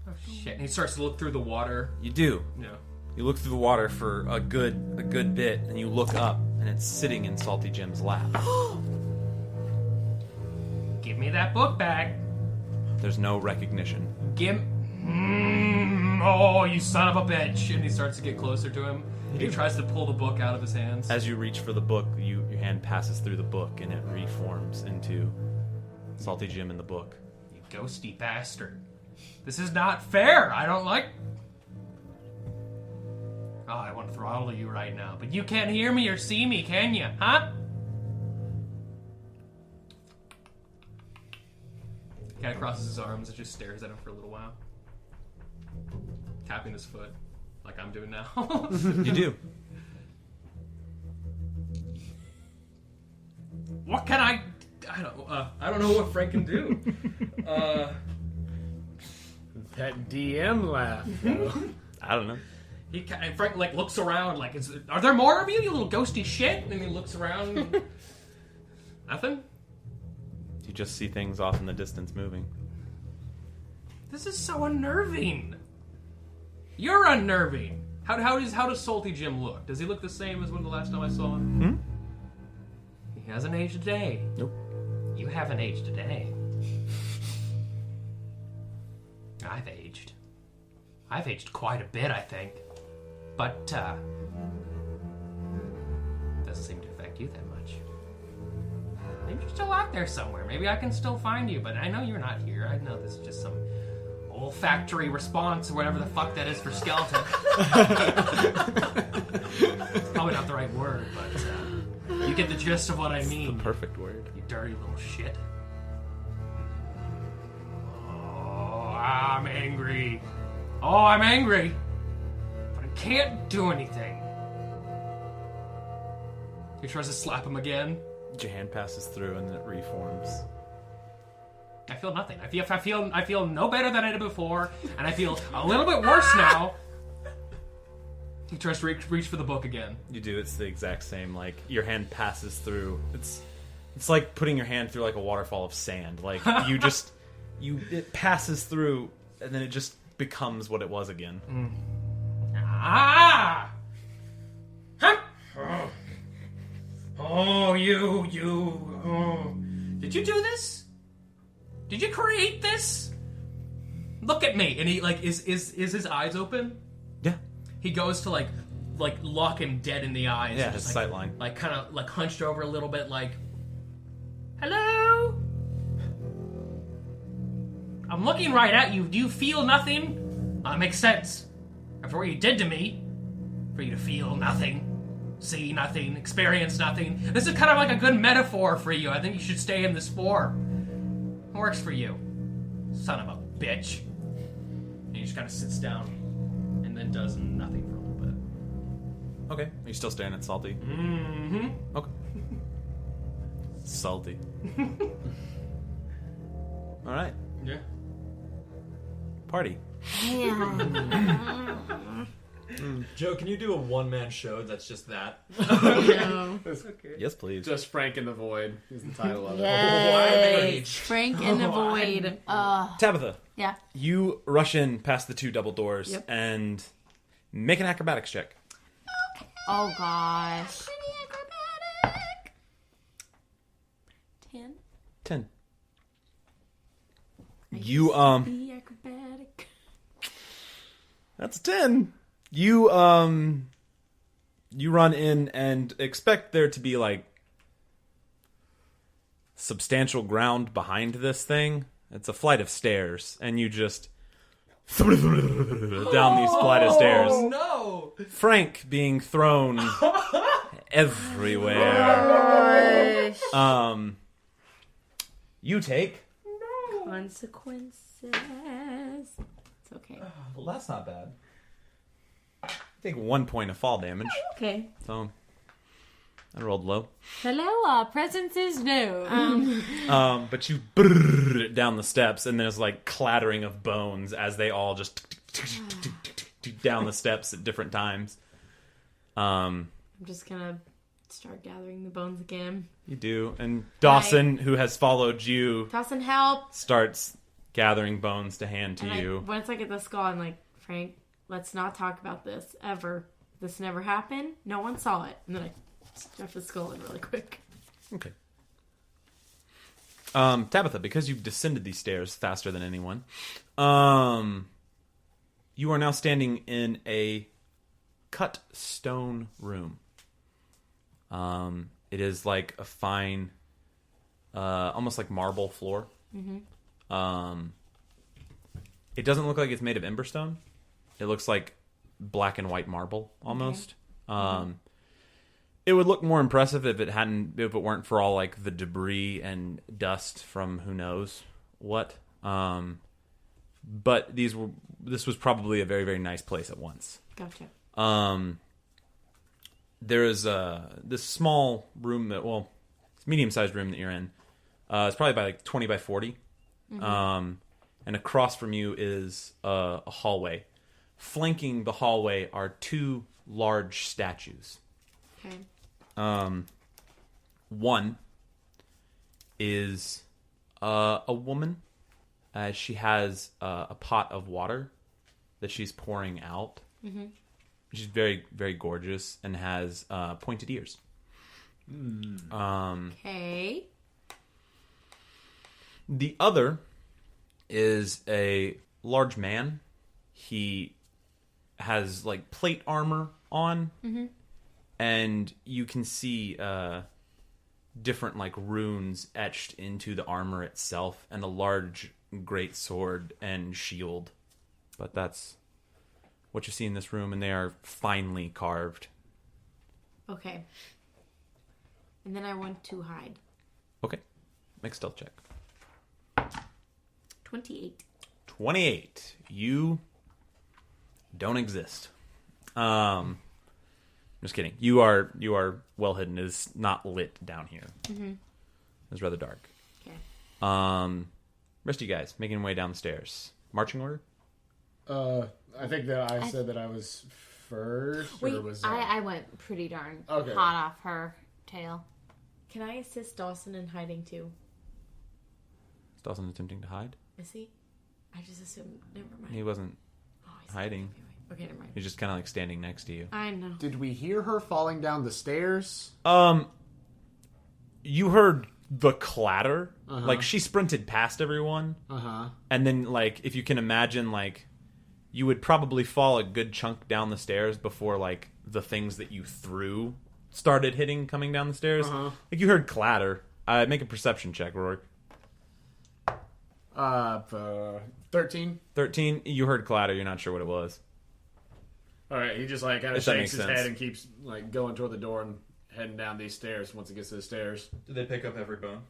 Oh, shit. And he starts to look through the water. You do. Yeah. You look through the water for a good bit, and you look up, and it's sitting in Salty Jim's lap. Give me that book back. There's no recognition. Oh, you son of a bitch. And he starts to get closer to him. He tries to pull the book out of his hands. As you reach for the book, your hand passes through the book, and it reforms into Salty Jim in the book. You ghosty bastard. This is not fair. I don't like... Oh, I want to throttle you right now, but you can't hear me or see me, can you? Huh? Cat crosses his arms and just stares at him for a little while. Tapping his foot, like I'm doing now. You do. What can I don't know what Frank can do. That DM laugh. I don't know. And Frank like looks around like, are there more of you little ghosty shit? And he looks around. Nothing? You just see things off in the distance moving. This is so unnerving. You're unnerving. How does Salty Jim look? Does he look the same as when the last time I saw him? He hasn't aged a day. Nope. You haven't aged a day. I've aged. I've aged quite a bit, I think. But, doesn't seem to affect you that much. Maybe you're still out there somewhere. Maybe I can still find you, but I know you're not here. I know this is just some olfactory response or whatever the fuck that is for skeleton. It's probably not the right word, but you get the gist of what I mean. The perfect word. You dirty little shit. Oh, I'm angry. Oh, I'm angry. But I can't do anything. He tries to slap him again. Your hand passes through and then it reforms. I feel nothing. I feel no better than I did before, and I feel a little bit worse now. He tries to reach for the book again. You do. It's the exact same. Like your hand passes through. It's like putting your hand through like a waterfall of sand. Like it passes through, and then it just becomes what it was again. Ah! Huh? Oh, you. Oh. Did you do this? Did you create this? Look at me. And he like is his eyes open? Yeah. He goes to like lock him dead in the eyes. Yeah, and his just, sight line. Like kind of like hunched over a little bit, like, hello. I'm looking right at you. Do you feel nothing? Makes sense. After what you did to me, for you to feel nothing, see nothing, experience nothing. This is kind of like a good metaphor for you. I think you should stay in this form. It works for you, son of a bitch. And he just kind of sits down and then does nothing for a little bit. Okay. Are you still staring at Salty? Mm-hmm. Okay. Salty. All right. Yeah. Party. Joe, can you do a one-man show that's just that? No. Yes, please. Just Frank in the Void is the title of it. Yes. Frank in the Void. Tabitha. Yeah. You rush in past the two double doors Yep. and make an acrobatics check. Oh gosh. 10. 10. Be acrobatic. That's a 10. You run in and expect there to be like substantial ground behind this thing. It's a flight of stairs, and you just down these flight of stairs. Oh no! Frank being thrown everywhere. You take. Consequences. It's okay. Well, that's not bad. Take 1 point of fall damage. Okay. So I rolled low. Hello, our presence is known. But you brrr down the steps, and there's like clattering of bones as they all just down the steps at different times. I'm just gonna start gathering the bones again. You do, and Dawson, who has followed you, Dawson, help! starts gathering bones to hand to And you. Once I get the skull, I'm like, Frank, let's not talk about this ever. This never happened. No one saw it. And then I stuff the skull in really quick. Okay. Tabitha, because you've descended these stairs faster than anyone, you are now standing in a cut stone room. It is like a fine, almost like marble floor. Mm-hmm. It doesn't look like it's made of Emberstone. It looks like black and white marble almost. Okay. It would look more impressive if it weren't for all like the debris and dust from who knows what. But this was probably a very, very nice place at once. Gotcha. There is this small room it's a medium-sized room that you're in. It's probably by like 20 by 40. Mm-hmm. And across from you is a hallway. Flanking the hallway are 2 large statues. Okay. One is a woman. She has a pot of water that she's pouring out. Mm-hmm. She's very, very gorgeous and has pointed ears. Okay. The other is a large man. He has like plate armor on, and you can see different like runes etched into the armor itself, and a large great sword and shield. But that's what you see in this room, and they are finely carved. Okay. And then I want to hide. Okay, make a stealth check. 28. 28. You don't exist. Just kidding. You are well hidden. It is not lit down here. Mm-hmm. It's rather dark. Okay. Rest of you guys making your way down the stairs. Marching order? I think that I said that I was first. Wait, or was I went pretty darn Okay. hot off her tail. Can I assist Dawson in hiding too? Is Dawson attempting to hide? Is he? I just assumed. Never mind. He wasn't He's hiding. Okay, never mind. He's just kind of like standing next to you. I know. Did we hear her falling down the stairs? You heard the clatter. Uh-huh. Like she sprinted past everyone. Uh-huh. And then like if you can imagine like you would probably fall a good chunk down the stairs before like the things that you threw started hitting coming down the stairs. Uh-huh. Like you heard clatter. Make a perception check, Roarke. 13. 13. You heard clatter. You're not sure what it was. All right, he just like kind of If that shakes makes his sense. head and keeps like going toward the door and heading down these stairs. Once he gets to the stairs, Did they pick up every bone?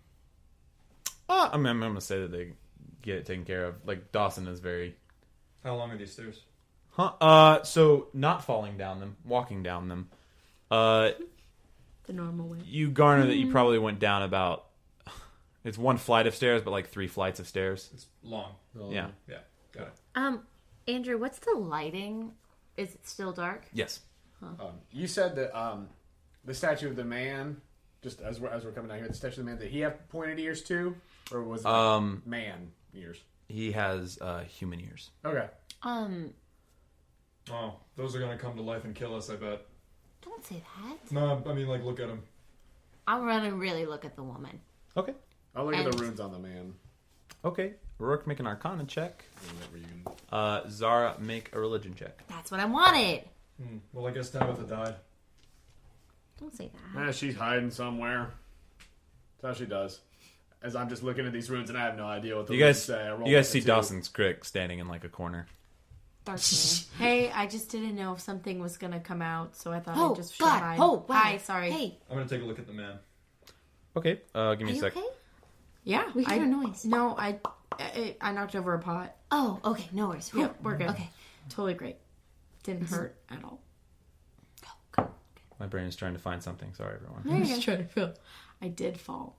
I mean, I'm going to say that they get it taken care of. Like Dawson is very... How long are these stairs? So not falling down them, walking down them. The normal way. You garner that you probably went down about... It's 1 flight of stairs, but like 3 flights of stairs. It's long. Yeah. Yeah, got it. Andrew, what's the lighting? Is it still dark? Yes. You said that the statue of the man, just as we're coming down here, the statue of the man, did he have pointed ears too? Or was it man ears? He has human ears. Okay. Oh, those are gonna come to life and kill us, I bet. Don't say that. No, I mean, like, look at them. I'm gonna really look at the woman. Okay. I'll look at And- the runes on the man. Okay. Rourke, make an Arcana check. Whenever you can. Zara, make a religion check. That's what I wanted. Well, I guess Tabitha died. Don't say that. she's hiding somewhere. That's how she does. As I'm just looking at these runes and I have no idea what the You runes guys, say. I roll you guys like a see 2. Dawson's Crick standing in like a corner. Hey, I just didn't know if something was gonna come out, so I thought I Oh, just should God. hide. Oh, wow. Hi, sorry. Hey, I'm gonna take a look at the man. Okay. Give are me a you sec. okay? Yeah, We heard a noise. No, I knocked over a pot. Oh, okay. No worries. Yeah, we're good. Okay. Totally great. Didn't hurt at all. My brain is trying to find something. Sorry, everyone. I'm just trying to feel. I did fall.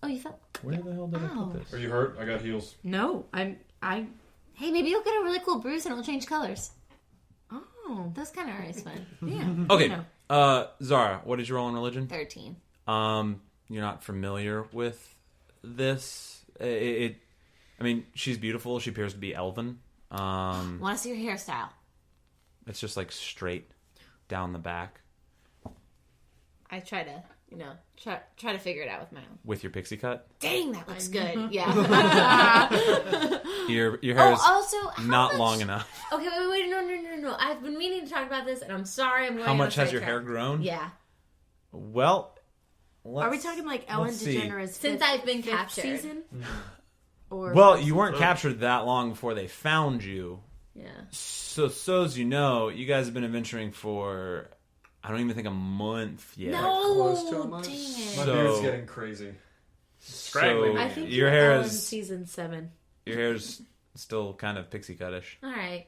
Oh, you fell? Where the hell did I Ow. put this? Are you hurt? I got heals. No, I. Hey, maybe you'll get a really cool bruise and it'll change colors. Oh, Those kind of are always fun. yeah. Okay. No. Zara, what did you roll in religion? 13. You're not familiar with this. I mean, she's beautiful. She appears to be elven. Want to see your hairstyle? It's just like straight down the back I try to, try to figure it out with my own. with your pixie cut. Dang, that looks good. Yeah. Your hair is also, how not much- long enough. Okay, wait, no. I've been meaning to talk about this, and I'm sorry. I'm going How on a much has your sidetrack. hair grown? Yeah. Well, Are we talking like Ellen let's see. DeGeneres? Since I've been fifth captured. season? Or Well, you weren't captured that long before they found you. Yeah. So as you know, you guys have been adventuring for, I don't even think a month yet. No, Close to a month. dang it. My So- beard's getting crazy. Scraggly. So I think your you're hair Ellen is season 7. your hair's still kind of pixie cutish. All right.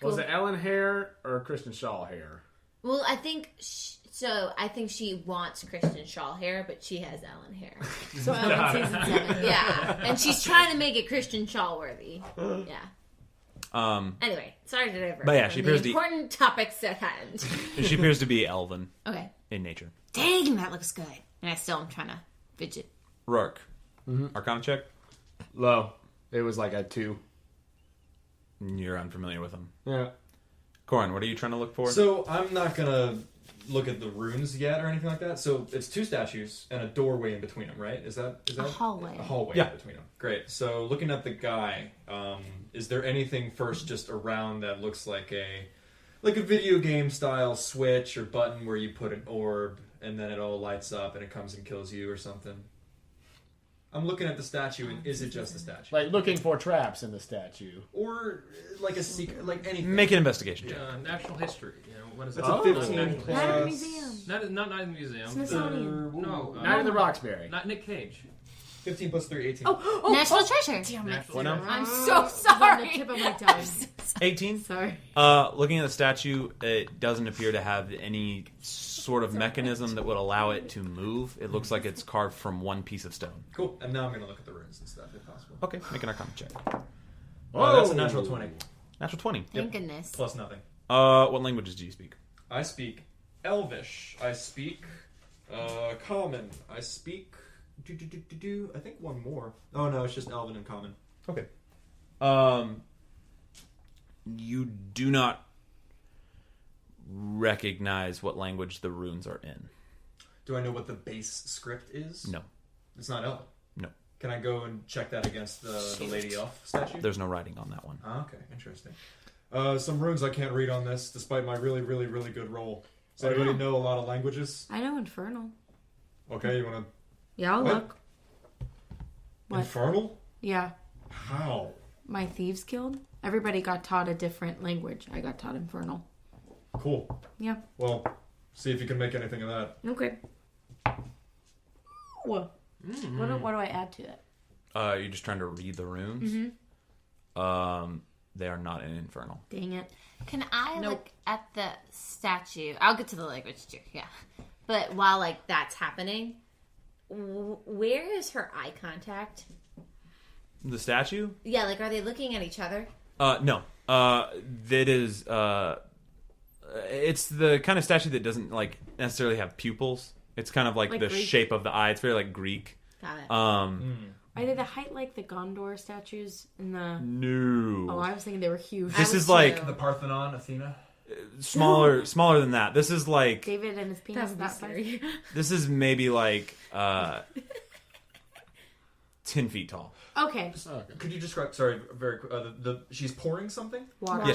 Was it Ellen hair or Kristen Shaw hair? Well, I think I think she wants Kristen Shaw hair, but she has Ellen hair. So Ellen season 7. Yeah, and she's trying to make it Kristen Shaw worthy. Yeah. Anyway, sorry to divert. But yeah, from she the appears to- important topics at hand. She appears to be elven Okay. in nature. Dang, that looks good. And I still am trying to fidget. Roarke, Arcana check. Low. It was like a 2. You're unfamiliar with them. Yeah. Corin, what are you trying to look for? So I'm not gonna look at the runes yet or anything like that. So it's 2 statues and a doorway in between them, right? Is that A hallway. A hallway Yeah. in between them. Great. So looking at the guy, is there anything first just around that looks like a video game style switch or button where you put an orb and then it all lights up and it comes and kills you or something? I'm looking at the statue, and is it just a statue, Like looking for traps in the statue. or like a secret, like anything? Make an investigation check. Natural history. What is That's it? a 15 Not- plus. Not in the museum. Not in the museum. Smithsonian. No, Not in the Roxbury. not Nick Cage. 15 plus 3, 18. National treasure. Damn it. Natural What now? treasure. I'm so It's on the sorry. tip of my tongue. 18. Sorry. Looking at the statue, it doesn't appear to have any sort of mechanism that would allow it to move. It looks like it's carved from one piece of stone. Cool. And now I'm gonna look at the runes and stuff if possible. Okay, make an Arcana check. Oh, that's a natural 20 Natural 20. Thank goodness. plus nothing. What languages do you speak? I speak Elvish. I speak Common. I speak I think one more. Oh no, it's just Elven and Common. Okay. You do not recognize what language the runes are in. Do I know what the base script is? No. It's not Elven. No. Can I go and check that against the Lady Elf statue? There's no writing on that one. Ah, okay, interesting. Some runes I can't read on this, despite my really, really, really good roll. Does anybody know a lot of languages? I know Infernal. Okay, you want Yeah, I'll What? look. to... What? Infernal? Yeah. How? My Thieves Guild. Everybody got taught a different language. I got taught Infernal. Cool. Yeah. Well, see if you can make anything of that. Okay. Whoa. What do I add to it? You're just trying to read the runes? They are not in Infernal. Dang it. Can I Nope. look at the statue? I'll get to the language too. Yeah. But while that's happening, where is her eye contact? The statue? Yeah, are they looking at each other? No. That is, it's the kind of statue that doesn't, necessarily have pupils. It's kind of like the Greek? shape of the eye. It's very, Greek. Got it. Are they the height like the Gondor statues in the... No. Oh, I was thinking they were huge. This was is like too. The Parthenon, Athena? smaller than that. This is like, David and his penis that size. this is maybe 10 feet tall. Okay. Could you describe? Sorry, very. She's pouring something. Water. Yeah,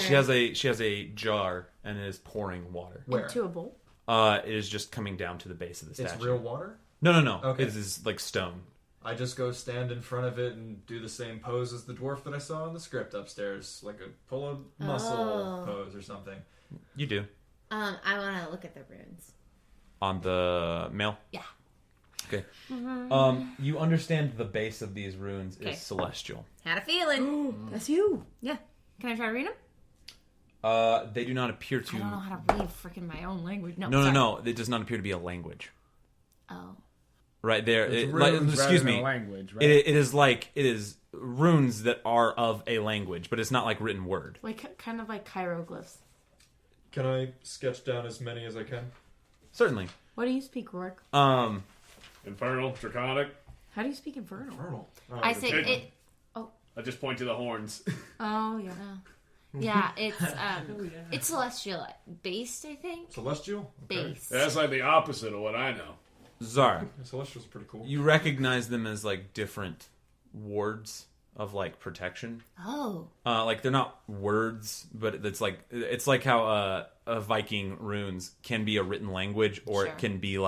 she has a jar and it is pouring water. Where? Into a bowl. It is just coming down to the base of the statue. It's real water. No. Okay. It is like stone. I just go stand in front of it and do the same pose as the dwarf that I saw in the script upstairs, like a pull a muscle pose or something. You do. I want to look at the runes. On the mail? Yeah. Okay. You understand the base of these runes Okay. is celestial. Had a feeling. That's you. Yeah. Can I try to read them? They do not appear to... I don't know how to read freaking my own language. No. It does not appear to be a language. Oh. Right there. It's It- runes excuse rather than me. a language, right? It is runes that are of a language, but it's not like written word. Kind of like hieroglyphs. Can I sketch down as many as I can? Certainly. What do you speak, Rourke? Infernal, Draconic. How do you speak Infernal? Infernal. I say okay. it. I just point to the horns. Oh, yeah. Yeah, it's celestial based, I think. Celestial? Okay. Base. That's like the opposite of what I know. Zara, Yeah, Celestial's pretty cool. you recognize them as different wards of protection. Oh. They're not words, but it's like how a Viking runes can be a written language, or Sure. it can be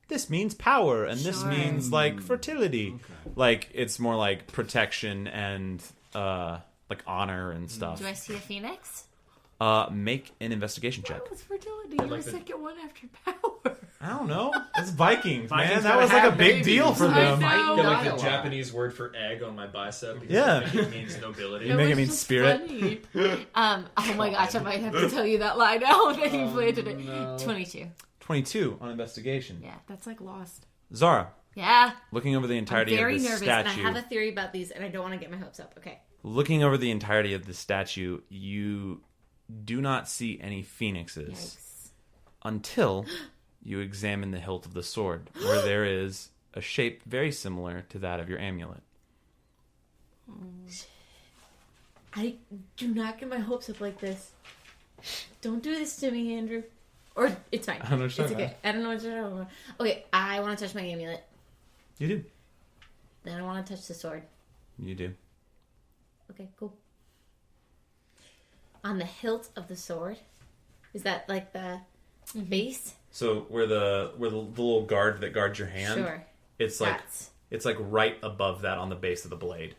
this means power, and this Sure. means like fertility. Like it's more like protection and like honor and stuff. Do I see a phoenix? Make an investigation check. What was fertility? You're like the the- second one after power. I don't know. It's Vikings, man. Vikings That gotta was like a have big babies. deal for I them. know. I get like the Dialogue. Japanese word for egg on my bicep. Because Yeah. I think it means nobility. You make it was mean just spirit. funny. Oh my gosh, I might have to tell you that lie now that you planted it. no. 22. 22 on investigation. Yeah. That's like lost. Zara, Yeah. looking over the I'm entirety very of the nervous, statue. and I have a theory about these, and I don't want to get my hopes up. Okay. Looking over the entirety of the statue, you do not see any phoenixes Yikes. until you examine the hilt of the sword, where there is a shape very similar to that of your amulet. I do not get my hopes up like this. Don't do this to me, Andrew. Or it's fine. I don't know what you're It's talking okay. I don't know what you're talking about. Okay, I want to touch my amulet. You do. Then I want to touch the sword. You do. Okay, cool. On the hilt of the sword, is that like the base? So where the little guard that guards your hand, Sure. it's like That's it's like right above that on the base of the blade.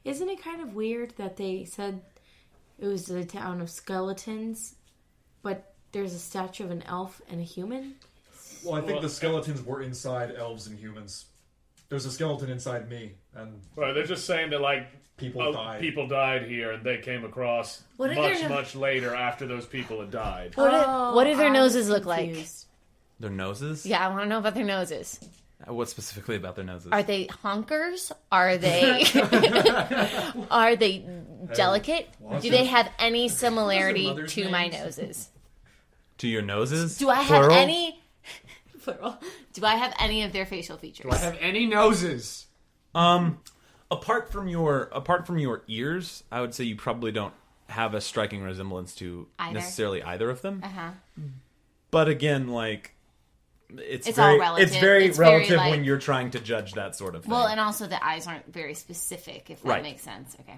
Isn't it kind of weird that they said it was the town of skeletons, but there's a statue of an elf and a human? Well, I think the skeletons were inside elves and humans. There's a skeleton inside me, and Right, they're just saying that like people died. people died here, and they came across What are their no- much later after those people had died. what do their I noses was look like? confused. Their noses? Yeah, I want to know about their noses. What specifically about their noses? Are they honkers? Are they are they delicate? Do they have any similarity mother's to my names? noses? To your noses? Do I have Plural? any plural? Do I have any of their facial features? Do I have any noses? Apart from your ears, I would say you probably don't have a striking resemblance to Either. necessarily either of them. Uh-huh. But again, like it's It's very all relative. it's very It's very, relative like- when you're trying to judge that sort of thing. Well, and also the eyes aren't very specific, if that Right. makes sense. Okay.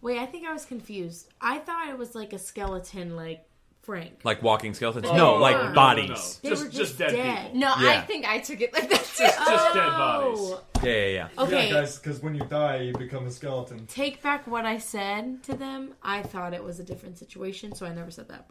Wait, I think I was confused. I thought it was like a skeleton, like Frank. like walking skeletons? Oh, No, no, like no, no, bodies. They Just were just dead dead. people. No, I Yeah. think I took it like that too. Just dead bodies. Oh, Yeah. okay. Yeah, guys, because when you die, you become a skeleton. Take back what I said to them. I thought it was a different situation, so I never said that.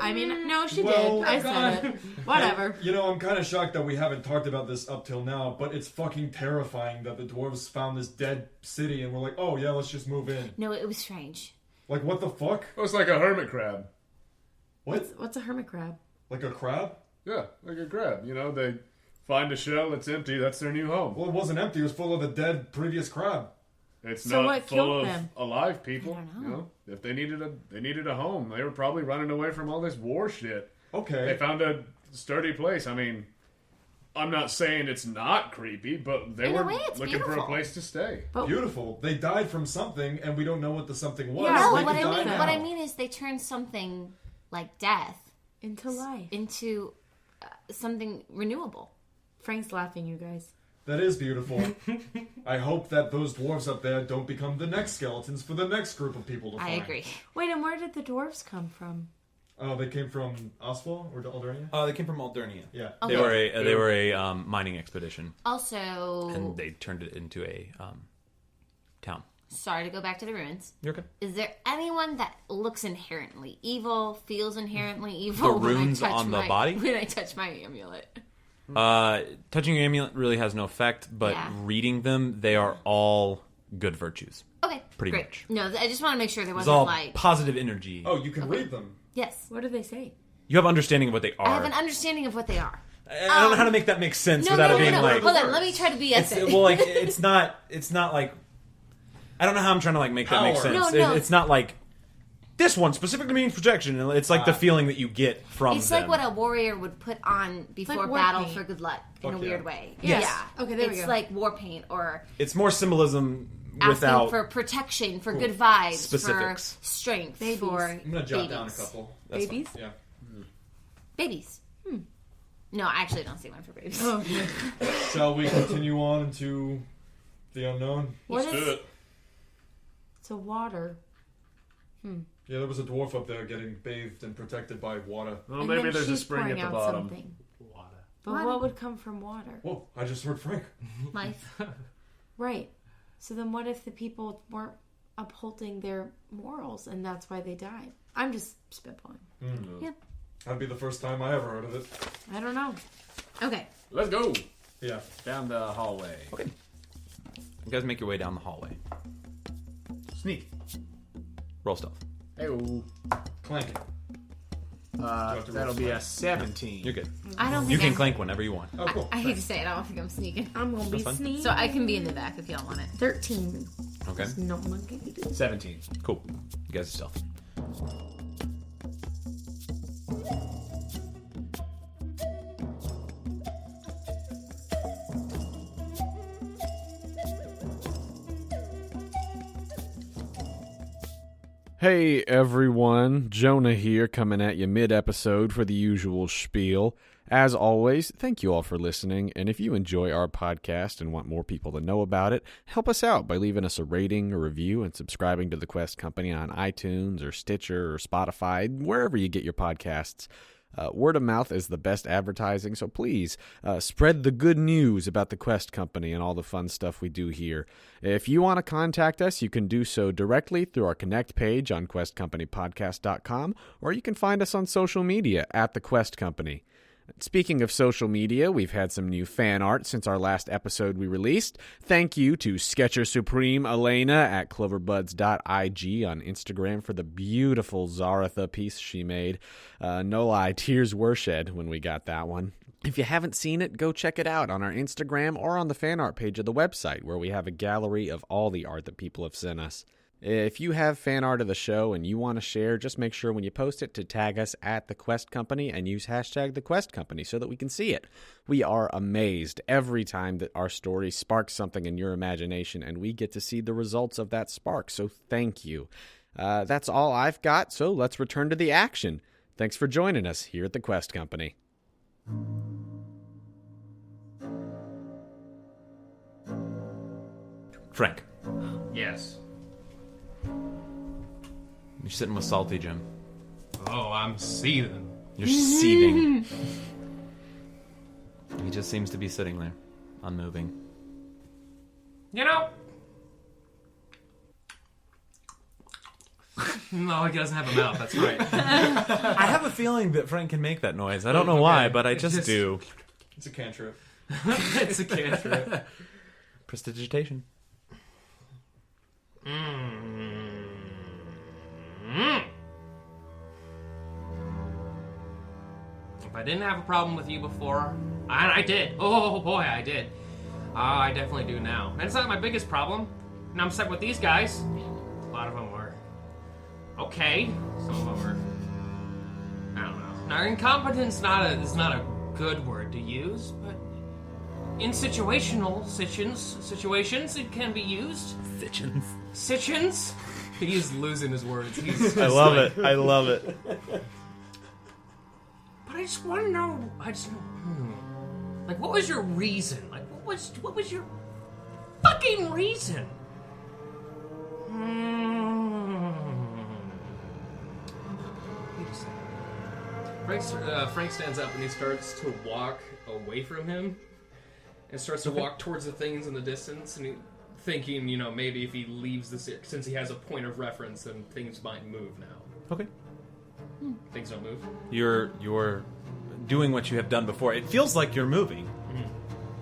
I mean, no, she Well, did. I said it. Whatever. You know, I'm kind of shocked that we haven't talked about this up till now, but it's fucking terrifying that the dwarves found this dead city and we're like, oh yeah, let's just move in. No, it was strange. Like, what the fuck? It was like a hermit crab. What? What's a hermit crab? Like a crab? Yeah, like a crab. You know, they find a shell that's empty. That's their new home. Well, it wasn't empty. It was full of the dead previous crab. It's So not what full killed of them? alive people. I don't know. You know, if they needed a home, they were probably running away from all this war shit. Okay. They found a sturdy place. I mean, I'm not saying it's not creepy, but they In a were way, it's looking for beautiful. a place to stay. Beautiful. They died from something, and we don't know what the something was. Yeah, No, They what could I die mean, now. what I mean is they turned something like death Into life. into something renewable. Frank's laughing, you guys. That is beautiful. I hope that those dwarves up there don't become the next skeletons for the next group of people to I find. agree. Wait, and where did the dwarves come from? Oh, they came from Oswald or Aldernia? They came from Aldernia. Yeah. They Okay. were a mining expedition, Also, and they turned it into a town. sorry to go back to the ruins. You're okay. Is there anyone that looks inherently evil, feels inherently evil? The when I runes touch on the my- body? When I touch my amulet. Touching your amulet really has no effect, but Yeah. reading them, they are all good virtues. Okay, Pretty great. much. No, I just want to make sure there It's wasn't all like positive energy. Oh, you can read them. yes. What do they say? You have understanding of what they are. I have an understanding of what they are. I don't know how to make that make sense No, without no, it no, being no. like. Hold on, let me try to be It's, essay. well, like it's not like. I don't know how I'm trying to like make that make Power. sense. No, no. It's not like this one specifically means protection. It's like the feeling that you get from It's them. like what a warrior would put on before like war battle paint. for good luck in a Fuck weird yeah. way. Yes. Yeah. Okay, there we it's go. like war paint or It's more symbolism asking without for protection, for good vibes, Specifics. for strength, Babies. for I'm gonna jot down a babies. couple. That's Babies? Yeah. Babies. No, I actually don't see one for babies. Oh, Shall we continue on into the unknown? what Let's do is? it. So water. Yeah, there was a dwarf up there getting bathed and protected by water. Well, And maybe then there's a she's spring pouring at the out bottom. something. Water. But what would come from water? Whoa, I just heard Frank. Life. Right. So then what if the people weren't upholding their morals and that's why they died? I'm just spitballing. Yeah. That'd be the first time I ever heard of it. I don't know. Okay. Let's go Yeah. down the hallway. Okay. You guys make your way down the hallway. Sneak. Roll stealth. Hey, Clanking. that'll be a 17. You're good. I don't think You can I'm- clank whenever you want. Oh, cool. I hate to say it, I don't think I'm sneaking. I'm gonna be That's fine. sneaky. So I can be in the back if y'all want it. 13. Okay. No monkey. 17. Cool. You guys are stealth. Hey everyone, Jonah here coming at you mid-episode for the usual spiel. As always, thank you all for listening, and if you enjoy our podcast and want more people to know about it, help us out by leaving us a rating, a review, and subscribing to the Quest Company on iTunes or Stitcher or Spotify, wherever you get your podcasts. Word of mouth is the best advertising, so please spread the good news about the Quest Company and all the fun stuff we do here. If you want to contact us, you can do so directly through our Connect page on questcompanypodcast.com, or you can find us on social media at The Quest Company. Speaking of social media, we've had some new fan art since our last episode we released. Thank you to Sketcher Supreme Elena at cloverbuds.ig on Instagram for the beautiful Zara piece she made. No lie, tears were shed when we got that one. If you haven't seen it, go check it out on our Instagram or on the fan art page of the website, where we have a gallery of all the art that people have sent us. If you have fan art of the show and you want to share, just make sure when you post it to tag us at The Quest Company and use hashtag The Quest Company so that we can see it. We are amazed every time that our story sparks something in your imagination, and we get to see the results of that spark, so thank you. That's all I've got, so let's return to the action. Thanks for joining us here at The Quest Company. Frank, Yes. you're sitting with Salty Jim. Oh, I'm seething. You're seething. He just seems to be sitting there, unmoving. You know? No, he doesn't have a mouth. That's right. I have a feeling that Frank can make that noise. I don't know why, but I just do. It's a cantrip. It's a cantrip. Prestidigitation. If I didn't have a problem with you before, and I did. Oh boy, I did. I definitely do now. And it's not my biggest problem. And I'm stuck with these guys. A lot of them were okay. Some of them were, I don't know. Now, incompetence is not a good word to use, but in situations it can be used. Sitchins? He's losing his words. I love it. I love it. But I just want to know. Like, what was your reason? Like, what was your fucking reason? Wait a second. Frank stands up and he starts to walk away from him, and starts to walk towards the things in the distance, and thinking, maybe if he leaves since he has a point of reference, then things might move now. Okay. Things don't move. You're doing what you have done before. It feels like you're moving,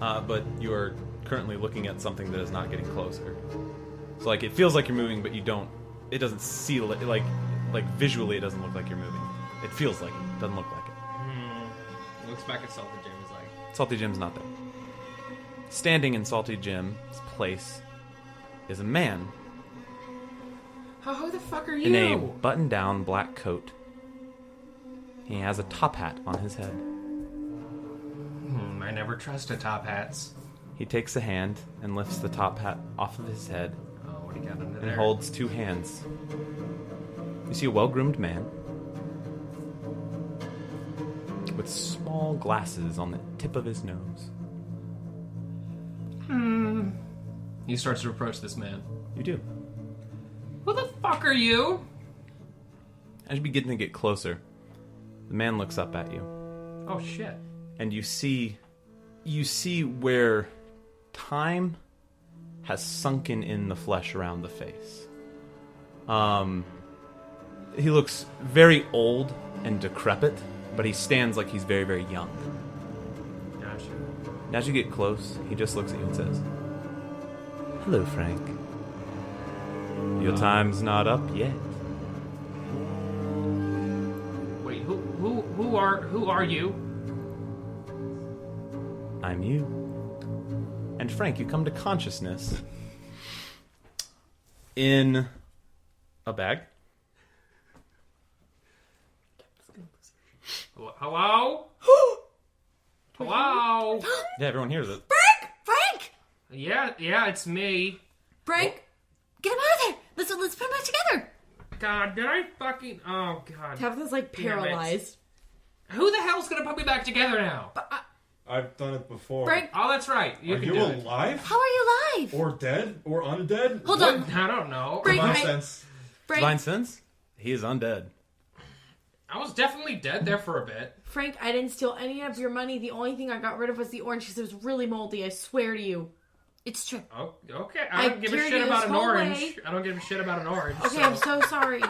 but you're currently looking at something that is not getting closer. So, it feels like you're moving, but you don't. It doesn't see like visually. It doesn't look like you're moving. It feels like it. Doesn't look like it. Looks back at Salty Jim. Is like, Salty Jim's not there. Standing in Salty Jim's place is a man who the fuck are you? in a button-down black coat. He has a top hat on his head. I never trusted top hats. He takes a hand and lifts the top hat off of his head Oh, what do you got under and there? holds two hands. You see a well-groomed man with small glasses on the tip of his nose. He starts to approach this man. You do. Who the fuck are you? as you begin to get closer, the man looks up at you. Oh shit! And you see where time has sunken in the flesh around the face. He looks very old and decrepit, but he stands like he's very, very young. Gotcha. And as you get close, he just looks at you and says, "Hello, Frank. Your time's not up yet." Wait, who are you? I'm you. And Frank, you come to consciousness in a bag. Hello? Hello? Yeah, everyone hears it. Frank! Yeah, it's me. Frank! Get him out of there! Let's put him back together! God, did I fucking... Oh, God. Tabitha's like Damn it. paralyzed. Who the hell's gonna put me back together now? I've done it before. Frank, Oh, that's right. Are You can you do it. alive? How are you alive? Or dead? Or undead? Hold What? on. I don't know. Frank, Divine I- sense. Frank, Divine sense? He is undead. I was definitely dead there for a bit. Frank, I didn't steal any of your money. The only thing I got rid of was the orange because it was really moldy. I swear to you. It's true. Oh, okay. I I don't give a carried shit you about this an whole orange. way. I don't give a shit about an orange. Okay, I'm so sorry.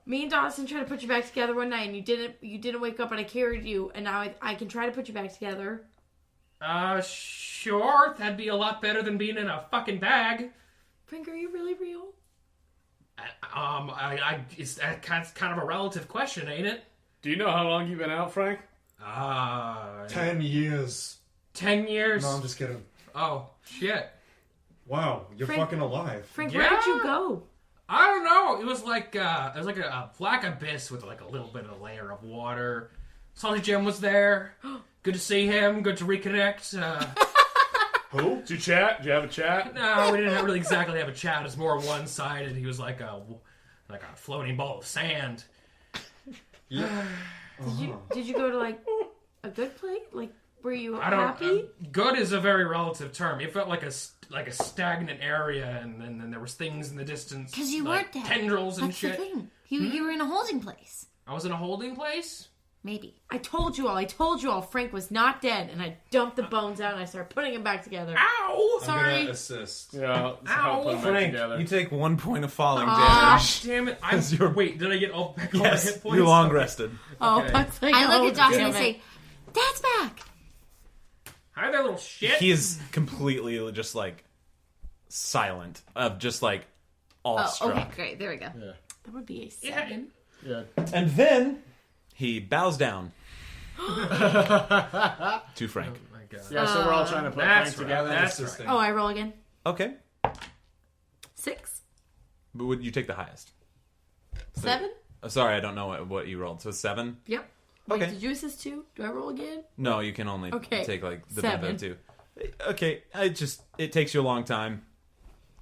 Me and Dawson tried to put you back together one night, and you didn't wake up, and I carried you, and now I can try to put you back together. Sure. That'd be a lot better than being in a fucking bag. Frank, are you really real? It's that's kind of a relative question, ain't it? Do you know how long you've been out, Frank? 10 years. 10 years. No, I'm just kidding. Oh shit. Wow, you're Frank- fucking alive. Frank, where did you go? I don't know. It was like a black abyss with like a little bit of a layer of water. Salty Jim was there. Good to see him. Good to reconnect. Who? Did you chat? Did you have a chat? No, we didn't really exactly have a chat. It was more one-sided. He was like a floating ball of sand. Yeah. Did you go to like a good place? Like, were you I don't. happy? Good is a very relative term. It felt like a stagnant area, and then there was things in the distance. Because you like weren't dead. tendrils and That's shit. the thing. You were in a holding place. I was in a holding place. Maybe. I told you all. Frank was not dead, and I dumped the bones out, and I started putting him back together. Ow! I'm Sorry. gonna assist. Yeah. Let's help put them back Frank, together. you take 1 point of falling Gosh damage. damn it! Wait, did I get all back all my Yes, hit points? you long rested. Oh, Okay. Buck's like, I look oh, at Dawson damn and it. say, Dad's back! Hi there, little shit. He is completely just like silent, of just like awestruck. Oh, okay, great. There we go. That would be a 7. Yeah. And then he bows down to Frank. Oh my god. Yeah. So we're all trying to put That's Frank right. together. That's Assisting. Oh, I roll again. Okay, 6. but would you take the highest? 7? Sorry, I don't know what you rolled. So 7. Yep. Wait, Okay. did you assist 2? Do I roll again? No, you can only Okay, take like the 7. benefit of 2. Okay, it takes you a long time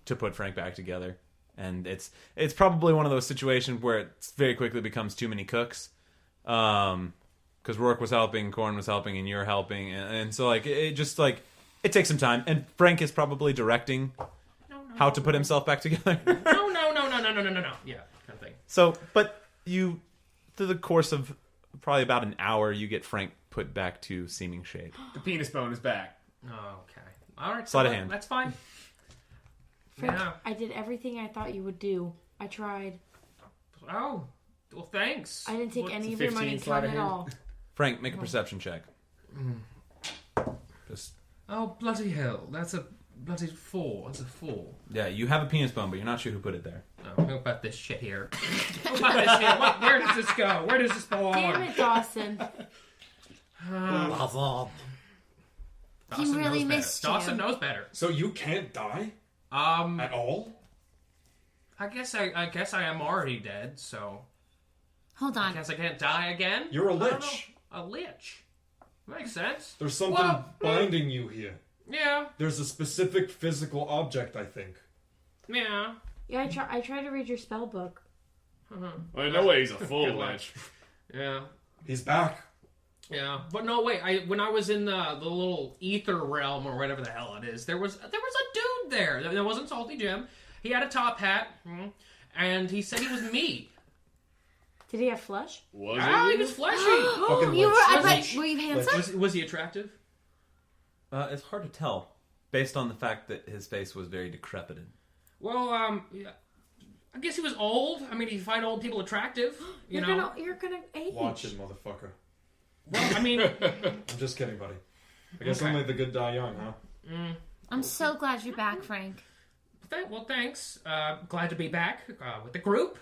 to put Frank back together, and it's probably one of those situations where it very quickly becomes too many cooks. Because Roarke was helping, Corin was helping, and you're helping, and so like it just like it takes some time, and Frank is probably directing how to put himself back together. No. Yeah, kind of thing. So, but you, through the course of probably about an hour, you get Frank put back to seeming shape. The penis bone is back. Okay. All right. Sleight of hand. That's fine. Frank, Yeah. I did everything I thought you would do. I tried. Oh. Well, thanks. I didn't take What- any of 15 your money sleight of at hand? all. Frank, make a perception check. Just Oh, bloody hell. That's a bloody 4. That's a 4. yeah, you have a penis bone, but you're not sure who put it there. Oh, what about this shit here? What about this shit? Where does this go? Where does this belong? Damn it, Dawson. Dawson really knows missed better. you. Dawson knows better. So you can't die at all? I guess I am already dead, so Hold I on. guess I can't die again. You're a I don't lich. know. A lich. Makes sense. There's something Well, binding you here. Yeah. There's a specific physical object, I think. Yeah. Yeah, I tried to read your spell book. Well, no way he's a full Good luck. lich. Yeah. He's back. Yeah, but no, wait. When I was in the little ether realm or whatever the hell it is, there was a dude there. There wasn't Salty Jim. He had a top hat, and he said he was me. Did he have flesh? Was Oh, it? he was fleshy. Fucking You were, lips. were you handsome? Was he attractive? It's hard to tell, based on the fact that his face was very decrepit. Well, yeah. I guess he was old. I mean, you find old people attractive. You're gonna age. Watch it, motherfucker. Well, I mean, I'm just kidding, buddy. I guess Okay. only the good die young, huh? I'm so glad you're back, Frank. well, thanks. Glad to be back with the group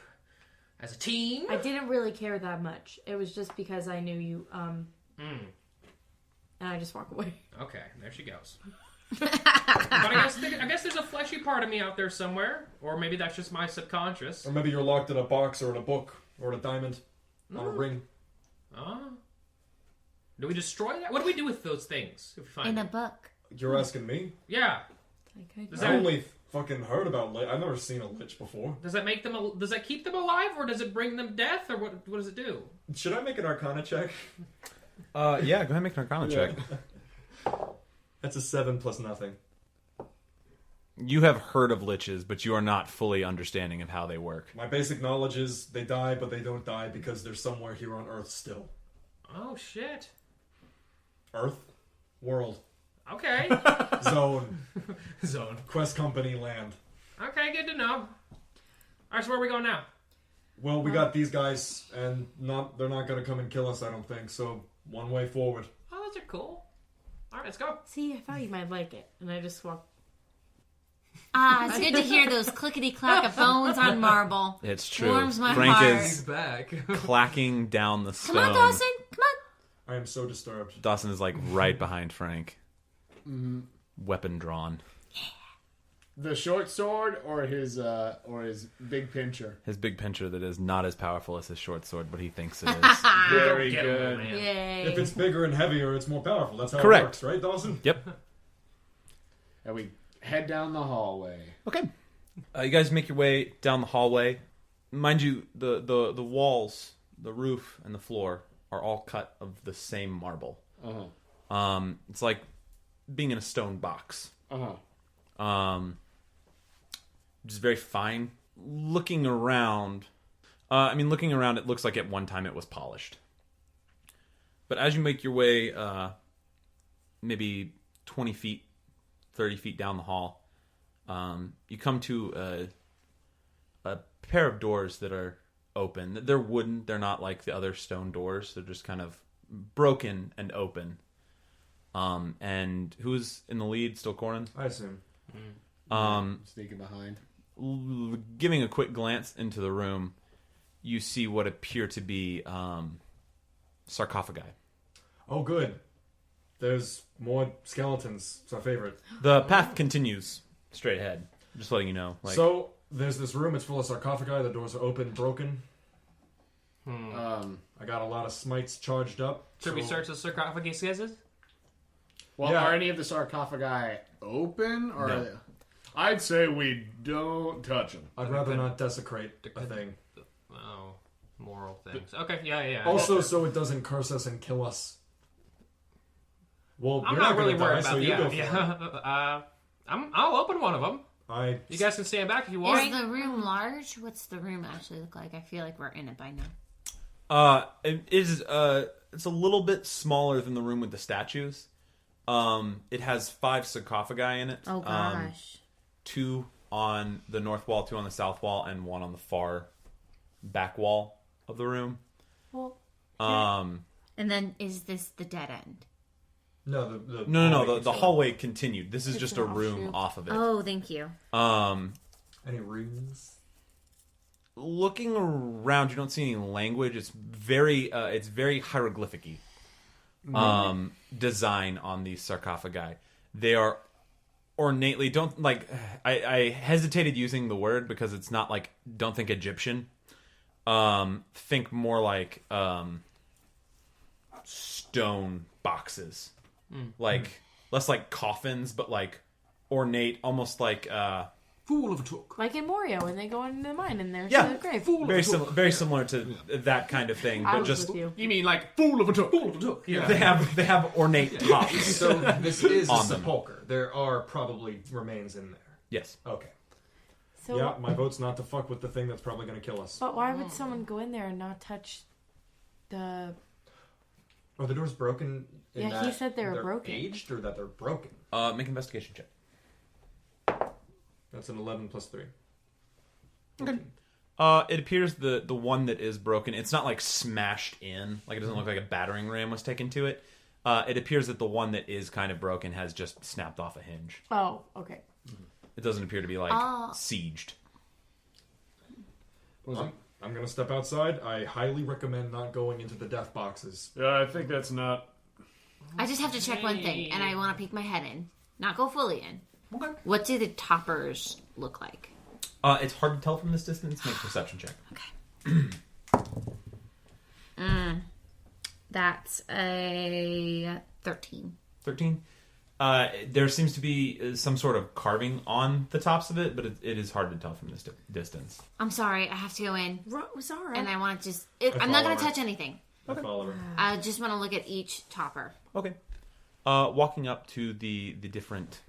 as a team. I didn't really care that much. It was just because I knew you. And I just walk away. Okay, there she goes. But I guess there's a fleshy part of me out there somewhere, or maybe that's just my subconscious. Or maybe you're locked in a box or in a book or in a diamond on a ring. Oh. Do we destroy that? What do we do with those things if we find In a them? book. You're asking me? Yeah. Okay. Does I that, only fucking heard about lich. I've never seen a lich before. does that make them? Does that keep them alive, or does it bring them death, or what does it do? Should I make an Arcana check? Yeah, go ahead and make an Arcana check. That's a 7 plus nothing. You have heard of liches, but you are not fully understanding of how they work. My basic knowledge is they die, but they don't die because they're somewhere here on Earth still. Oh shit. Earth? World. Okay. Zone. Zone. Quest Company land. Okay, good to know. All right, so where are we going now? Well, we got these guys, and they're not going to come and kill us, I don't think, so one way forward. Oh, those are cool. All right, let's go. See, I thought you might like it, and I just walked. It's good to hear those clickety-clack of bones on marble. It's true. Warms my Frank heart. is back. clacking down the stone. Come on, Dawson. Come on. I am so disturbed. Dawson is like right behind Frank. Weapon drawn. The short sword or his big pincher? His big pincher that is not as powerful as his short sword, but he thinks it is. Very Get 'em, good. man. Yay. If it's bigger and heavier, it's more powerful. That's how Correct. it works, right, Dawson? Yep. And we head down the hallway. Okay. You guys make your way down the hallway. Mind you, the walls, the roof, and the floor are all cut of the same marble. It's like being in a stone box. Just very fine. Looking around, it looks like at one time it was polished. But as you make your way, maybe 20 feet, 30 feet down the hall, you come to a pair of doors that are open. They're wooden. They're not like the other stone doors. They're just kind of broken and open. And who's in the lead? Still Corin? I assume. Sneaking behind. Giving a quick glance into the room, you see what appear to be sarcophagi. Oh, good. There's more skeletons. It's our favorite. The path continues straight ahead. Just letting you know. So, there's this room. It's full of sarcophagi. The doors are open, broken. I got a lot of smites charged up. Should we search the sarcophaguses? Well, Yeah. are any of the sarcophagi open? Or No. I'd say we don't touch them. I'd rather not desecrate a thing. Oh, moral things. Okay, yeah. Also, so it doesn't curse us and kill us. Well, I'm you're not gonna really die, worried so about you go for it. yeah. I'll open one of them. You guys can stand back if you want. Is the room large? What's the room actually look like? I feel like we're in it by now. It is. It's a little bit smaller than the room with the statues. It has 5 sarcophagi in it. Oh gosh. 2 on the north wall, 2 on the south wall, and 1 on the far back wall of the room. Well, And then is this the dead end? No, No. The hallway continued. This is just a an room offshoot. off of it. Oh, thank you. Any rings? Looking around, you don't see any language. It's very hieroglyphic-y design on these sarcophagi. They are ornately I hesitated using the word because it's not like, don't think Egyptian. Think more like stone boxes. Like less like coffins, but like ornate, almost like Fool of a took. like in Morio when they go into the mine and there's Yeah. the grave. very similar to that kind of thing, I but was just with you. You mean like fool of a took? Fool of a took. Yeah. they have ornate tops. So this is a On them. sepulcher. There are probably remains in there. Yes. Okay. So, Yeah, my vote's not to fuck with the thing that's probably going to kill us. but why would someone go in there and not touch the... Oh, the door's broken. Yeah, he said they were they're broken. Aged or that they're broken. Make an investigation check. That's an 11 plus 3. Okay. It appears the one that is broken, it's not like smashed in. Like it doesn't look like a battering ram was taken to it. It appears that the one that is kind of broken has just snapped off a hinge. Oh, okay. It doesn't appear to be like sieged. I'm going to step outside. I highly recommend not going into the death boxes. Yeah, I think that's not... I just have to check one thing, and I want to peek my head in. Not go fully in. Okay. What do the toppers look like? It's hard to tell from this distance. Make a perception check. Okay. That's a 13. 13. There seems to be some sort of carving on the tops of it, but it is hard to tell from this distance. I'm sorry, I have to go in. Zara. And I want to just... I'm not going to touch anything. I follow her. I just want to look at each topper. Okay. Walking up to the different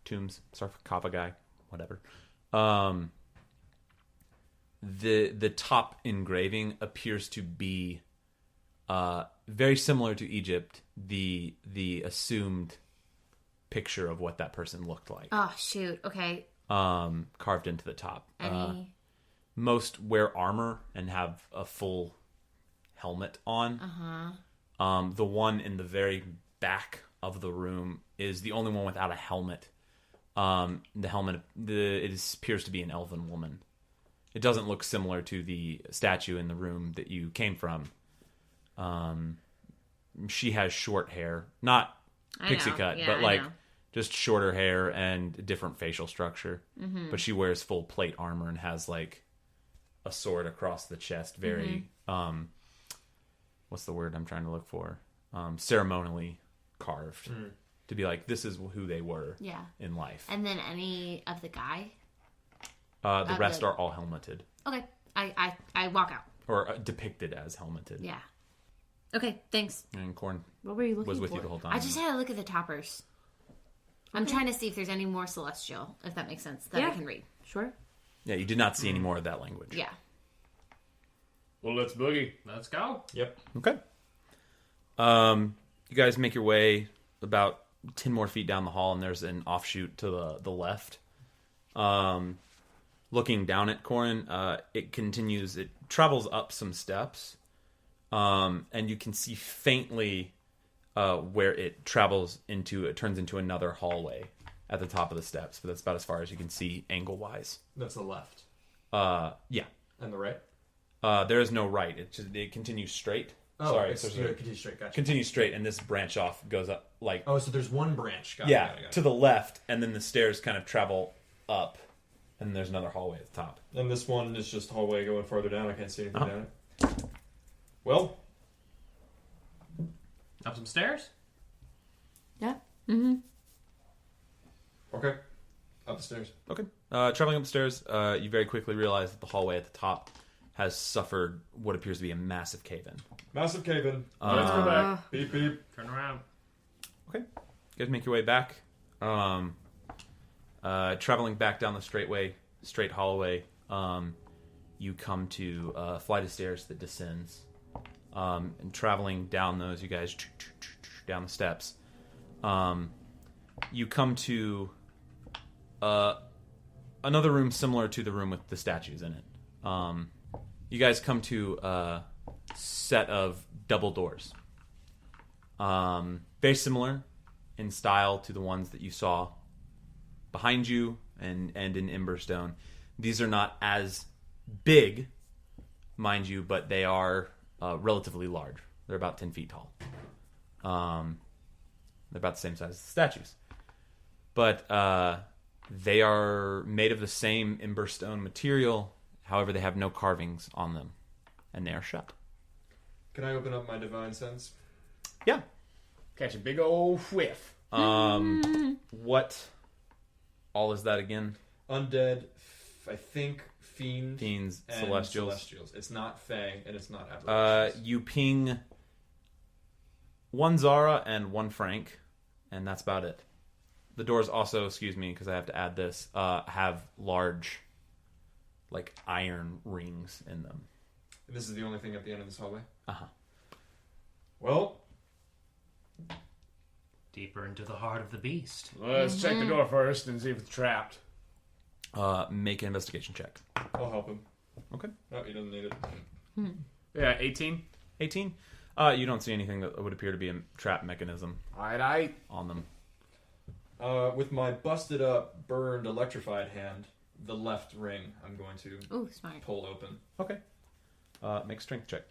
tombs, sarcophagi, whatever. The top engraving appears to be very similar to Egypt. The assumed picture of what that person looked like. Oh, shoot. Okay. Carved into the top. Most wear armor and have a full helmet on. The one in the very back of the room is the only one without a helmet. The helmet, appears to be an elven woman. It doesn't look similar to the statue in the room that you came from. She has short hair, not pixie cut, but like just shorter hair and a different facial structure. But she wears full plate armor and has like a sword across the chest. Very, what's the word I'm trying to look for? Ceremonially carved to be like, this is who they were in life. And then any of the guy? The rest are all helmeted. Okay. I walk out. Or depicted as helmeted. Yeah. Okay, thanks. And Corin What were you looking was with for? you the whole time. I just had to look at the toppers. I'm trying to see if there's any more celestial, if that makes sense, that I can read. Sure. Yeah, you did not see any more of that language. Yeah. Well, let's boogie. Let's go. Yep. Okay. You guys make your way about 10 more feet down the hall, and there's an offshoot to the left. Looking down at Corin, it continues. It travels up some steps, and you can see faintly where it travels into. It turns into another hallway at the top of the steps, but that's about as far as you can see angle-wise. That's the left. Yeah. And the right? There is no right. It continues straight. Oh, Sorry, it's continue straight. Gotcha. continues straight, and this branch off goes up like Oh, so there's one branch. Got it. to the left, and then the stairs kind of travel up, and there's another hallway at the top. And this one is just hallway going farther down. I can't see anything down it. Well, Up some stairs? Yeah. okay. Up the stairs. Okay. Traveling upstairs, you very quickly realize that the hallway at the top has suffered what appears to be a massive cave-in. Massive cave-in. Let's go back. Beep, beep. Turn around. Okay. You guys make your way back. Traveling back down the straight hallway, you come to a flight of stairs that descends. And traveling down those, you guys down the steps. You come to another room similar to the room with the statues in it. You guys come to a set of double doors. Very similar in style to the ones that you saw behind you and in Emberstone. These are not as big, mind you, but they are relatively large. They're about 10 feet tall. They're about the same size as the statues. But they are made of the same Emberstone material. However, they have no carvings on them. And they are shut. Can I open up my divine sense? Yeah. Catch a big old whiff. What all is that again? Undead, I think, fiends, Fiends, and celestials. It's not Fae, and it's not aberrations. You ping one Zara and one Frank, and that's about it. The doors also, excuse me, because I have to add this, have large, like, iron rings in them. And this is the only thing at the end of this hallway? Uh-huh. Well, Deeper into the heart of the beast. Let's check the door first and see if it's trapped. Make an investigation check. I'll help him. Okay. No, he doesn't need it. Yeah, 18. 18? You don't see anything that would appear to be a trap mechanism Alright. on them. With my busted up, burned, electrified hand, the left ring, I'm going to Ooh, smart. pull open. Okay. Make a strength check.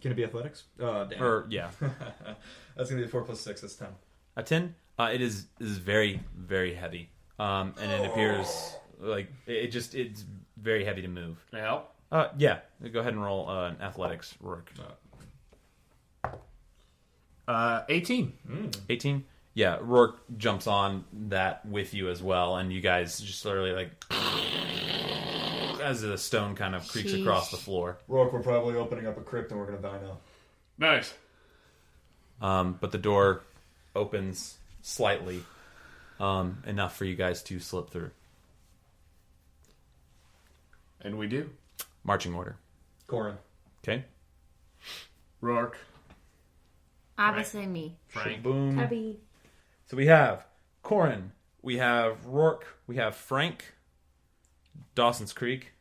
Can it be athletics? Damn. Or, yeah. That's going to be 4 plus 6, that's 10. A 10? It is very, very heavy. And it appears like it's very heavy to move. Can I help? Yeah. Go ahead and roll an athletics, Roarke. 18. 18? Yeah, Roarke jumps on that with you as well, and you guys just literally like as the stone kind of creaks across the floor. Roarke, we're probably opening up a crypt and we're going to die now. Nice. But the door opens slightly, enough for you guys to slip through. And we do. Marching order. Corin. Okay. Roarke. Obviously me. Frank. Boom. Tubby. So we have Corin, we have Roarke, we have Frank, Dawson's Creek.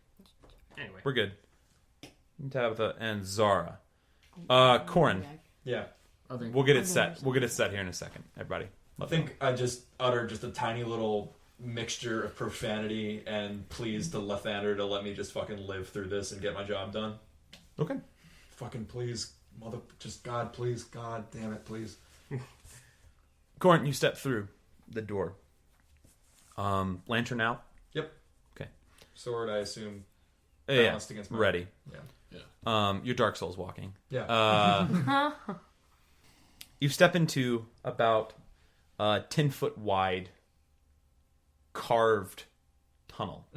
Anyway. We're good. Tabitha and Zara. Corin, Yeah. we'll get it set. We'll get it set here in a second, everybody. I think I just uttered just a tiny little mixture of profanity and pleas to Lathander to let me just fucking live through this and get my job done. Okay. Fucking please, just God, please, God damn it, please. Corin, you step through the door. Lantern out. Yep. Okay. Sword, I assume, Yeah. balanced against my... Ready. Yeah. Your Dark Souls walking. Yeah. You step into about 10-foot wide carved tunnel.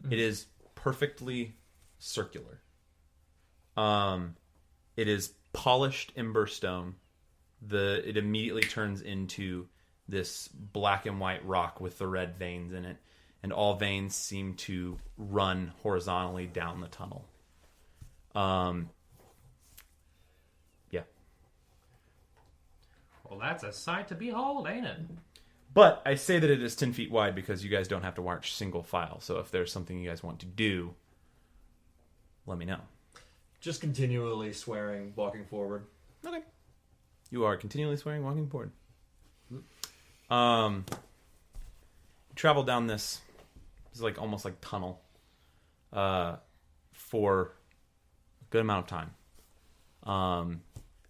It is perfectly circular. It is polished Emberstone. It immediately turns into this black and white rock with the red veins in it, and all veins seem to run horizontally down the tunnel. Yeah. Well, that's a sight to behold, ain't it? But I say that it is 10 feet wide because you guys don't have to march single file. So if there's something you guys want to do, let me know. Just continually swearing, walking forward. Okay. You are continually swearing, walking forward. Travel down this like almost like tunnel for a good amount of time.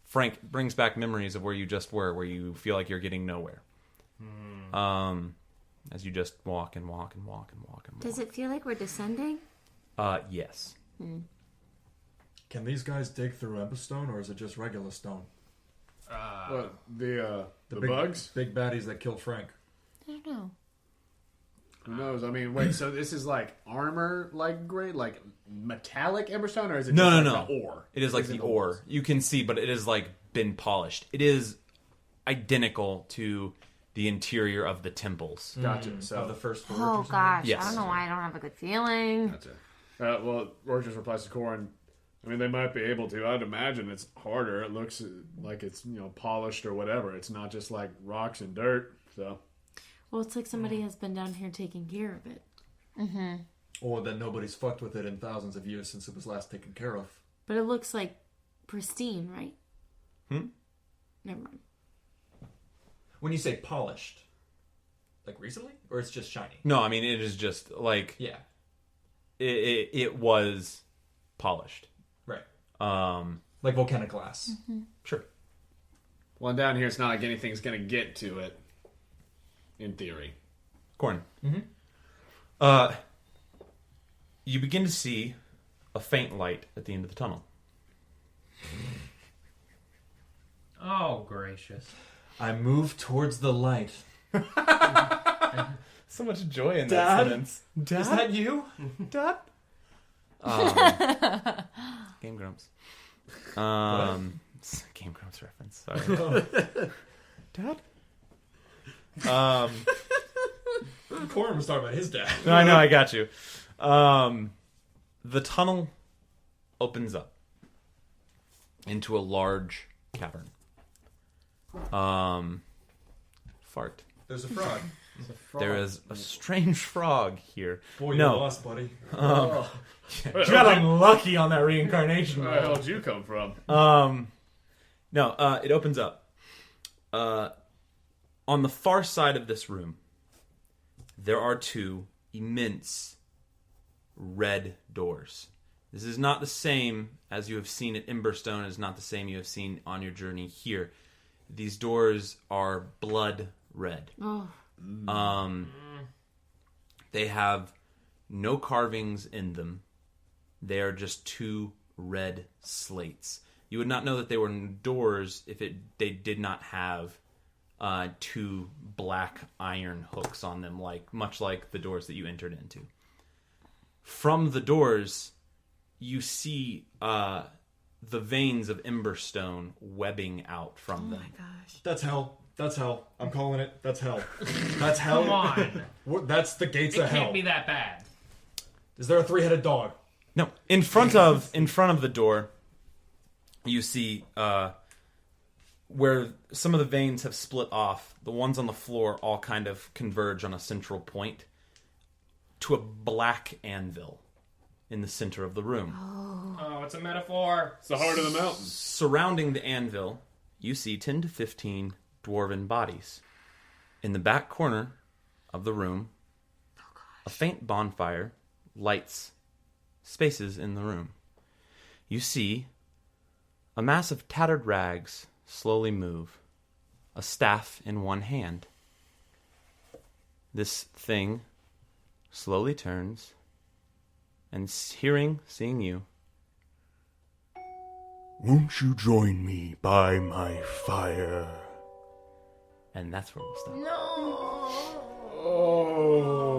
Frank brings back memories of where you just were, where you feel like you're getting nowhere. As you just walk and walk and walk and walk and walk. Does it feel like we're descending? Yes. Can these guys dig through Emberstone, or is it just regular stone? What? The big, bugs? Big baddies that killed Frank. I don't know. Who knows? I mean, wait, so this is like armor, like grade, like metallic Emberstone, or is it No, just no, like no. the ore? It is like the ore. You can see, but it is like been polished. It is identical to the interior of the temples. Gotcha. So Of the first forge or Oh something? gosh, Yes. I don't know why I don't have a good feeling. Gotcha. Well, Roarke just replies to Corin. I mean, they might be able to. I'd imagine it's harder. It looks like it's, polished or whatever. It's not just like rocks and dirt. So, Well, it's like somebody has been down here taking care of it. Or that nobody's fucked with it in thousands of years since it was last taken care of. But it looks like pristine, right? Never mind. When you say polished, like recently? Or it's just shiny? No, I mean it is just like Yeah. it was polished. Right. Like volcanic glass. Sure. well, and down here, it's not like anything's gonna get to it. In theory. Corin. You begin to see a faint light at the end of the tunnel. Oh, gracious. I move towards the light. So much joy in Dad? that sentence. Is that you? Dad? Game Grumps. Game Grumps reference. Sorry. Dad? Corin was talking about his dad. No, I know, I got you. The tunnel opens up into a large cavern. Fart. There's a frog. There is a strange frog here. Boy, you No. lost, buddy. Where You got unlucky on that reincarnation. the hell did you come from? No, it opens up. On the far side of this room, there are two immense red doors. This is not the same as you have seen at Emberstone. It is not the same you have seen on your journey here. These doors are blood red. Oh. They have no carvings in them. They are just two red slates. You would not know that they were doors if they did not have two black iron hooks on them, much like the doors that you entered into. From the doors, you see the veins of Emberstone webbing out from them. Oh my gosh. That's hell. That's hell. I'm calling it. That's hell. That's hell. Come on. That's the gates It of hell. can't be that bad. Is there a three-headed dog? No, in front of the door, you see where some of the veins have split off. The ones on the floor all kind of converge on a central point to a black anvil in the center of the room. Oh, it's a metaphor. It's the heart of the mountain. Surrounding the anvil, you see 10 to 15 dwarven bodies. In the back corner of the room, a faint bonfire lights spaces in the room. You see a mass of tattered rags slowly move, a staff in one hand. This thing slowly turns and seeing you. Won't you join me by my fire? And that's where we'll stop. No. Oh.